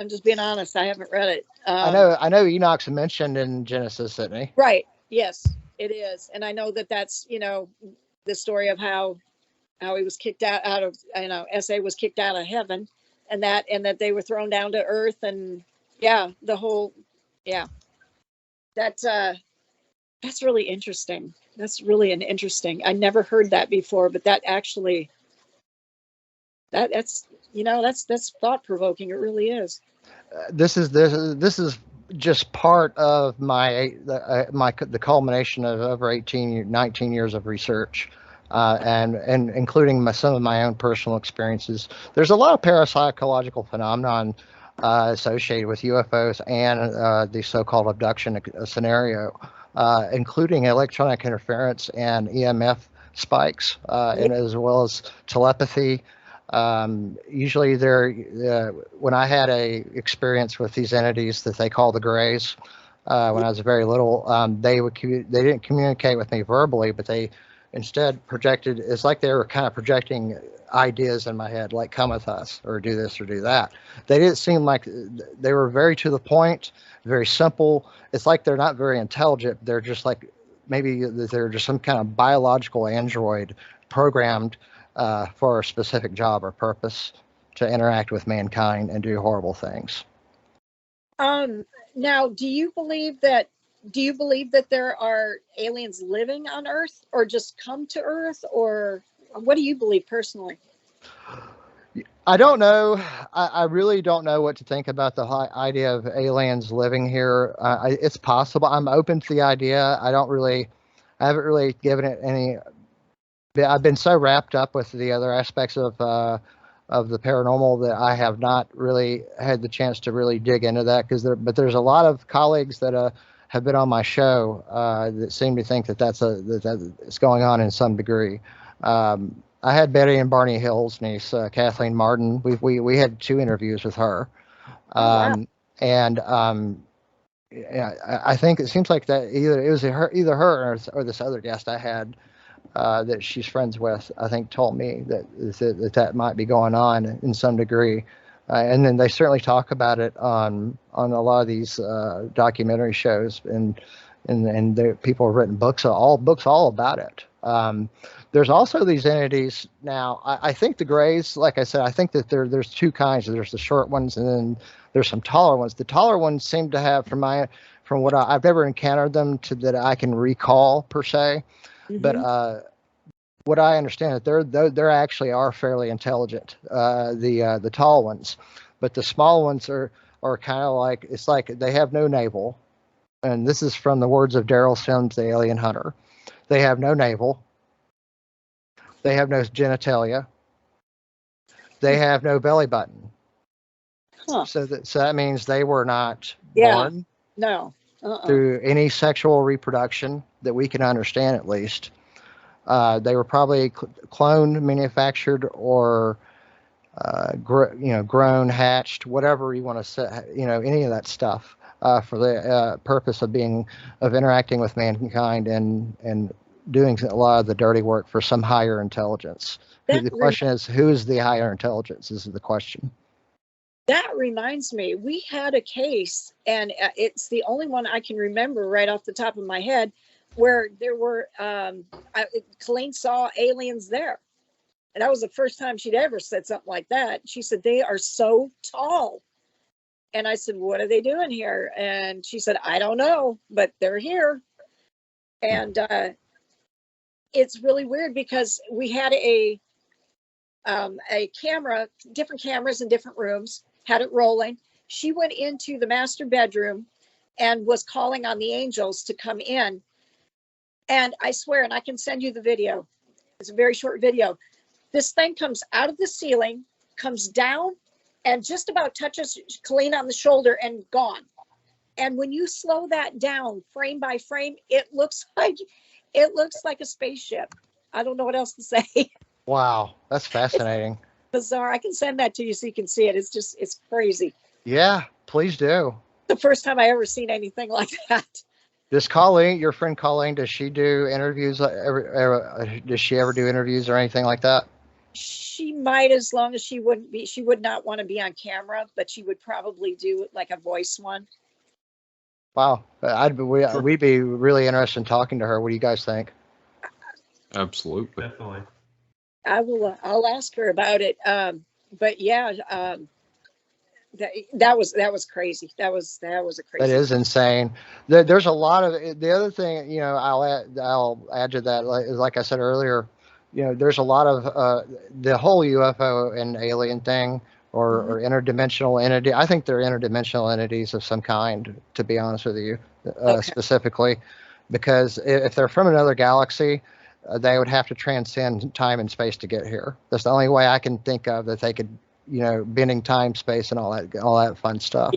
Speaker 4: I'm just being honest. I haven't read it.
Speaker 1: I know Enoch's mentioned in Genesis, isn't he?
Speaker 4: Right. Yes, it is. And I know that's, the story of how he was kicked out of, SA was kicked out of heaven, and that they were thrown down to earth, and that's really interesting. That's really interesting. I never heard that before, but that actually, that's thought provoking. It really is.
Speaker 1: This is just part of the culmination of over 19 years of research. And including some of my own personal experiences. There's a lot of parapsychological phenomenon associated with UFOs and the so-called abduction scenario, including electronic interference and EMF spikes, and as well as telepathy. Usually, when I had a experience with these entities that they call the Greys, when I was very little, they didn't communicate with me verbally, but they instead projected. It's like they were kind of projecting ideas in my head, like "come with us" or "do this" or "do that." They didn't seem like they were very to the point, very simple. It's like they're not very intelligent. They're just like maybe they're just some kind of biological android programmed for a specific job or purpose to interact with mankind and do horrible things.
Speaker 4: Now, do you believe that there are aliens living on Earth, or just come to Earth, or what do you believe personally?
Speaker 1: I don't know. I really don't know what to think about the idea of aliens living here. It's possible. I'm open to the idea. I haven't really given it any. I've been so wrapped up with the other aspects of the paranormal that I have not really had the chance to really dig into that. But there's a lot of colleagues that have been on my show that seem to think that it's going on in some degree. I had Betty and Barney Hill's niece, Kathleen Martin. We had 2 interviews with her,
Speaker 4: Wow.
Speaker 1: and yeah, I think it seems like that either her or this other guest I had that she's friends with, I think, told me that might be going on in some degree. And then they certainly talk about it on a lot of these documentary shows, and people have written books all about it. There's also these entities now. I think the Greys, like I said, I think that there's 2 kinds. There's the short ones, and then there's some taller ones. The taller ones seem to have, from what I've never encountered them that I can recall per se.
Speaker 4: Mm-hmm.
Speaker 1: But what I understand that they're actually are fairly intelligent, the tall ones, but the small ones are kind of like, it's like they have no navel, and this is from the words of Daryl Sims, the alien hunter. They have no navel. They have no genitalia. They have no belly button.
Speaker 4: Huh.
Speaker 1: So that means they were not
Speaker 4: Yeah.
Speaker 1: born through any sexual reproduction that we can understand, at least. They were probably cloned, manufactured, or grown, hatched, whatever you want to say. Any of that stuff for the purpose of interacting with mankind and doing a lot of the dirty work for some higher intelligence. The question is, who is the higher intelligence? This is the question.
Speaker 4: That reminds me, we had a case, and it's the only one I can remember right off the top of my head, where there were, Colleen saw aliens there. And that was the first time she'd ever said something like that. She said, they are so tall. And I said, what are they doing here? And she said, I don't know, but they're here. And it's really weird because we had a camera, different cameras in different rooms, had it rolling. She went into the master bedroom and was calling on the angels to come in. And I swear, and I can send you the video. It's a very short video. This thing comes out of the ceiling, comes down, and just about touches Colleen on the shoulder and gone. And when you slow that down frame by frame, it looks like a spaceship. I don't know what else to say.
Speaker 1: Wow, that's fascinating.
Speaker 4: It's bizarre. I can send that to you so you can see it. It's crazy.
Speaker 1: Yeah, please do.
Speaker 4: The first time I ever seen anything like that.
Speaker 1: Does Colleen, your friend Colleen, does she do interviews? Does she ever do interviews or anything like that?
Speaker 4: She might, as long as she would not want to be on camera, but she would probably do like a voice one.
Speaker 1: Wow, we'd be really interested in talking to her. What do you guys think?
Speaker 3: Absolutely.
Speaker 2: Definitely.
Speaker 4: I'll ask her about it. But yeah, that was crazy. That was a crazy.
Speaker 1: That is insane. There's a lot of the other thing. I'll add to that. Like I said earlier, there's a lot of the whole UFO and alien thing, or interdimensional entity. I think they're interdimensional entities of some kind, to be honest with you, specifically, because if they're from another galaxy, they would have to transcend time and space to get here. That's the only way I can think of that they could, bending time, space, and all that fun stuff.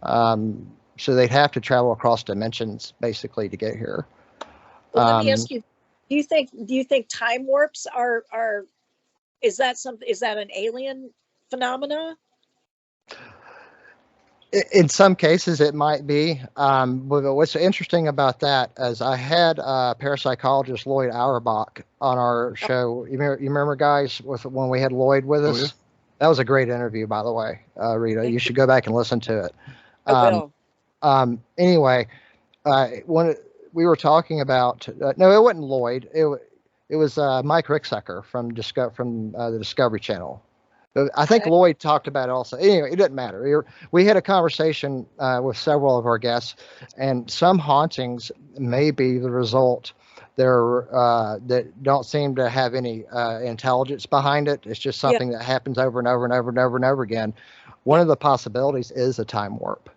Speaker 1: So they'd have to travel across dimensions basically to get here.
Speaker 4: Well, let me ask you: Do you think time warps are Is that something? Is that an alien phenomena?
Speaker 1: In some cases, it might be. But what's interesting about that is I had parapsychologist Lloyd Auerbach on our show. You remember guys, when we had Lloyd with us?
Speaker 3: Oh, yeah.
Speaker 1: That was a great interview, by the way, Rita. You should go back and listen to it.
Speaker 4: I will.
Speaker 1: Anyway, when we were talking about, no, it wasn't Lloyd. It was Mike Ricksecker from the Discovery Channel. I think
Speaker 4: Okay.
Speaker 1: Lloyd talked about it also. Anyway, it doesn't matter. We had a conversation with several of our guests, and some hauntings may be the result that don't seem to have any intelligence behind it. It's just something that happens over and over and over and over and over again. One of the possibilities is a time warp.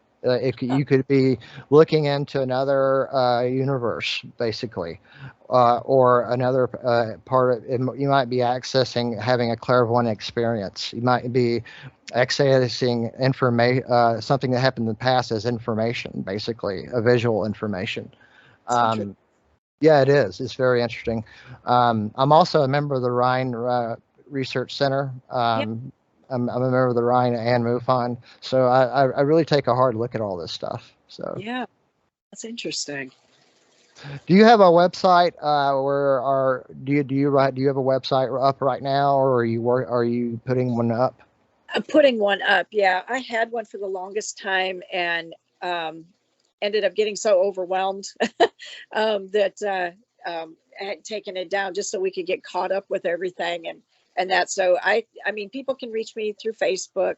Speaker 1: You could be looking into another universe, basically, or another part of it. You might be having a clairvoyant experience. You might be accessing information, something that happened in the past as information, basically, a visual information. Yeah, it is. It's very interesting. I'm also a member of the Rhine Research Center. I'm a member of the Rhine and MUFON, so I really take a hard look at all this stuff. So
Speaker 4: yeah, that's interesting.
Speaker 1: do you have a website do you have a website up right now, or are you putting one up?
Speaker 4: I'm putting one up. Yeah, I had one for the longest time and ended up getting so overwhelmed that I had taken it down just so we could get caught up with everything and that. So I mean, people can reach me through Facebook.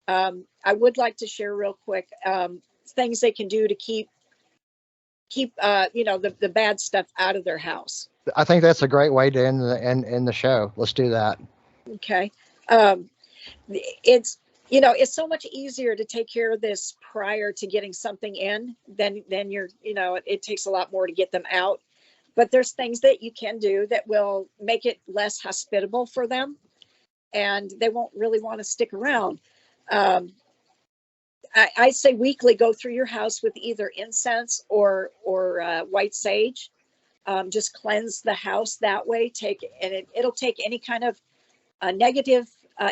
Speaker 4: I would like to share real quick things they can do to keep the bad stuff out of their house.
Speaker 1: I think that's a great way to end the show. Let's do that.
Speaker 4: Okay. It's so much easier to take care of this prior to getting something in than it takes a lot more to get them out. But there's things that you can do that will make it less hospitable for them, and they won't really want to stick around. I say weekly, go through your house with either incense or white sage. Just cleanse the house that way. It'll take any kind of negative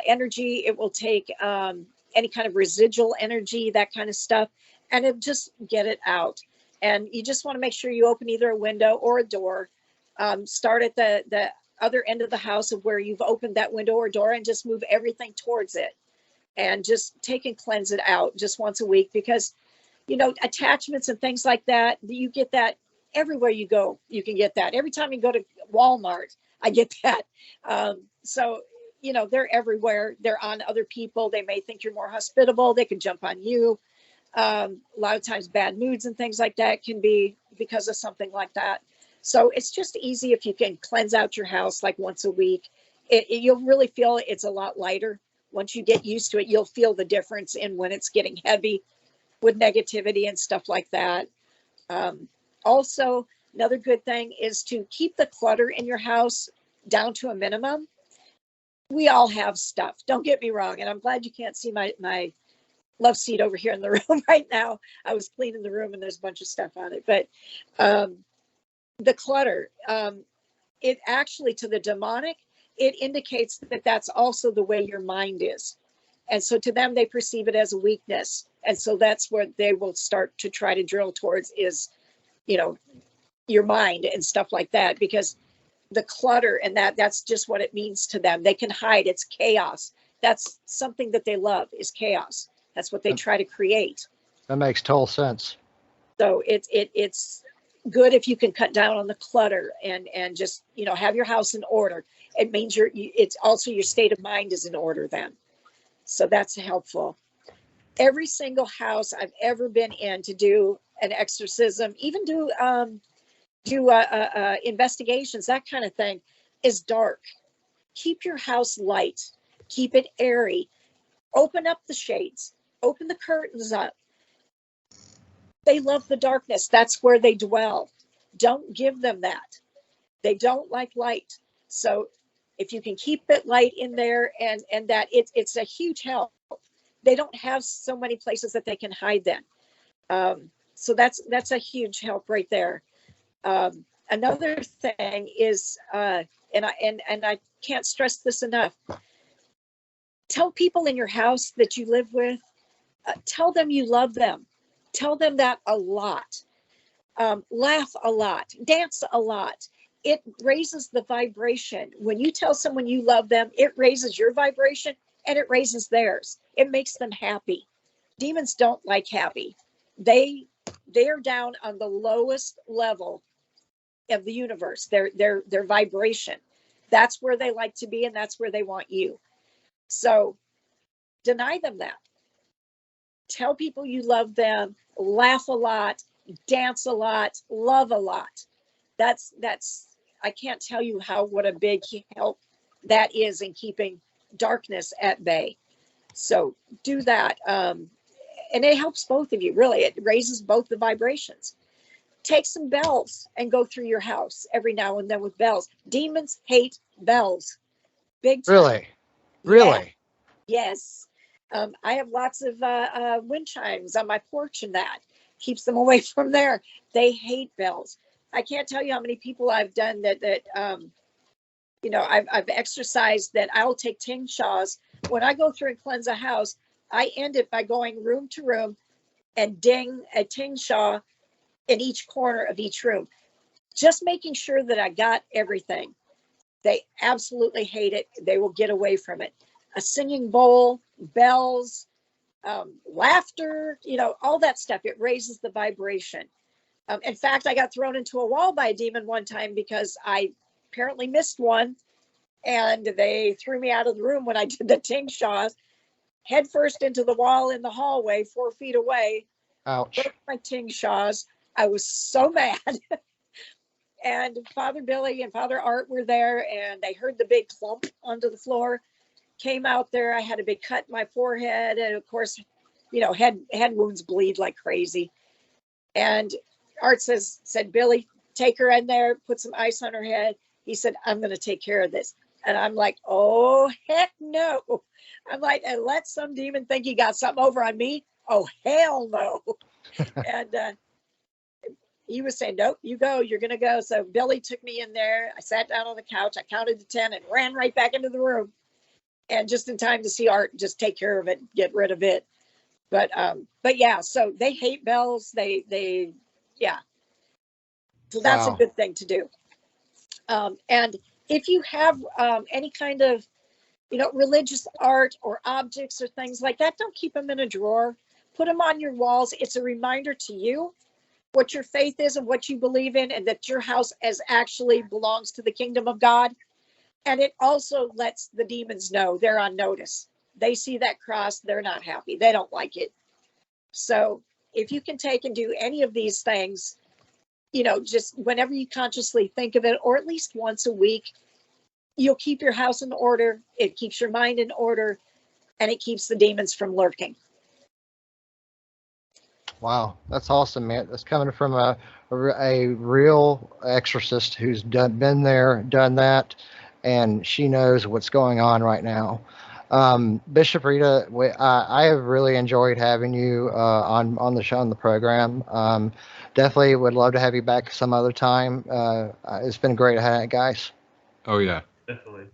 Speaker 4: energy. It will take any kind of residual energy, that kind of stuff, and it'll just get it out. And you just want to make sure you open either a window or a door. Start at the other end of the house of where you've opened that window or door, and just move everything towards it. And just take and cleanse it out just once a week, because attachments and things like that, you get that everywhere you go. You can get that every time you go to Walmart. I get that. So they're everywhere. They're on other people. They may think you're more hospitable. They can jump on you. A lot of times bad moods and things like that can be because of something like that. So it's just easy if you can cleanse out your house like once a week. You'll really feel it's a lot lighter. Once you get used to it, you'll feel the difference in when it's getting heavy with negativity and stuff like that. Also, another good thing is to keep the clutter in your house down to a minimum. We all have stuff. Don't get me wrong. And I'm glad you can't see my love seat over here in the room right now. I was cleaning the room and there's a bunch of stuff on it. But the clutter, it actually, to the demonic, it indicates that that's also the way your mind is. And so to them, they perceive it as a weakness. And so that's where they will start to try to drill towards is, your mind and stuff like that, because the clutter and that's just what it means to them. They can hide. It's chaos. That's something that they love, is chaos. That's what they try to create.
Speaker 1: That makes total sense.
Speaker 4: So it's good if you can cut down on the clutter and just, have your house in order. It means it's also your state of mind is in order then. So that's helpful. Every single house I've ever been in to do an exorcism, even do investigations, that kind of thing, is dark. Keep your house light. Keep it airy. Open up the shades. Open the curtains up. They love the darkness. That's where they dwell. Don't give them that. They don't like light. So if you can keep it light in there and that it's a huge help. They don't have so many places that they can hide then. So that's a huge help right there. Another thing is, and I can't stress this enough. Tell people in your house that you live with, tell them you love them. Tell them that a lot. Laugh a lot, dance a lot. It raises the vibration. When you tell someone you love them, it raises your vibration and it raises theirs. It makes them happy. Demons don't like happy. They're down on the lowest level of the universe. Their vibration. That's where they like to be, and that's where they want you. So deny them that. Tell people you love them, laugh a lot, dance a lot, love a lot. That's I can't tell you what a big help that is in keeping darkness at bay. So do that. And it helps both of you, really. It raises both the vibrations. Take some bells and go through your house every now and then with bells. Demons hate bells. Big time.
Speaker 1: Really? Really?
Speaker 4: Yeah. Yes. I have lots of wind chimes on my porch, and that keeps them away from there. They hate bells. I can't tell you how many people I've done that I've exercised that I'll take tingshaws. When I go through and cleanse a house, I end it by going room to room and ding a tingshaw in each corner of each room, just making sure that I got everything. They absolutely hate it. They will get away from it. A singing bowl, bells, laughter, all that stuff. It raises the vibration. In fact, I got thrown into a wall by a demon one time because I apparently missed one, and they threw me out of the room when I did the tingshaws, head first into the wall in the hallway 4 feet away.
Speaker 1: Ouch.
Speaker 4: Broke my tingshaws. I was so mad. And Father Billy and Father Art were there, and they heard the big clump onto the floor. Came out there. I had a big cut in my forehead, and of course, head wounds bleed like crazy. And Art said, Billy, take her in there, put some ice on her head. He said, I'm going to take care of this. And I'm like, oh, heck no. I'm like, and let some demon think he got something over on me? Oh, hell no. And he was saying, nope, you go, you're going to go. So Billy took me in there. I sat down on the couch. I counted to 10 and ran right back into the room. And just in time to see Art just take care of it, get rid of it. But yeah, so they hate bells. Yeah. So that's
Speaker 1: Wow.
Speaker 4: a good thing to do. And if you have any kind of, religious art or objects or things like that, don't keep them in a drawer. Put them on your walls. It's a reminder to you what your faith is and what you believe in, and that your house actually belongs to the kingdom of God. And it also lets the demons know they're on notice. They see that cross, they're not happy. They don't like it. So if you can take and do any of these things, just whenever you consciously think of it, or at least once a week, you'll keep your house in order. It keeps your mind in order, and it keeps the demons from lurking.
Speaker 1: Wow, that's awesome, man. That's coming from a real exorcist who's been there, done that, and she knows what's going on right now. Bishop Rita, I have really enjoyed having you on the show, on the program. Definitely would love to have you back some other time. It's been great to have it, guys.
Speaker 3: Oh yeah.
Speaker 2: Definitely.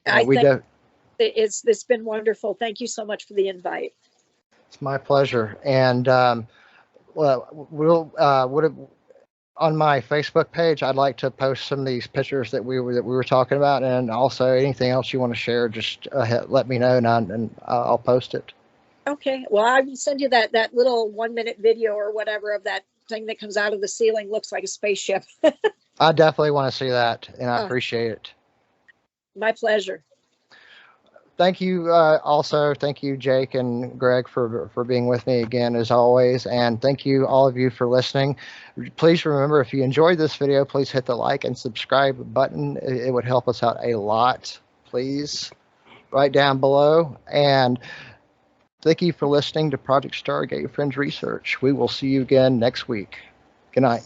Speaker 4: I think it's been wonderful. Thank you so much for the invite.
Speaker 1: It's my pleasure. And we'll on my Facebook page, I'd like to post some of these pictures that we were talking about, and also anything else you want to share, just let me know, and I'll post it.
Speaker 4: Okay. Well, I will send you that little 1-minute video or whatever of that thing that comes out of the ceiling. Looks like a spaceship.
Speaker 1: I definitely want to see that, and I appreciate it.
Speaker 4: My pleasure.
Speaker 1: Thank you. Also, thank you, Jake and Greg, for being with me again, as always. And thank you, all of you, for listening. Please remember, if you enjoyed this video, please hit the like and subscribe button. It would help us out a lot. Please, right down below. And thank you for listening to Project Stargate Fringe Research. We will see you again next week. Good night.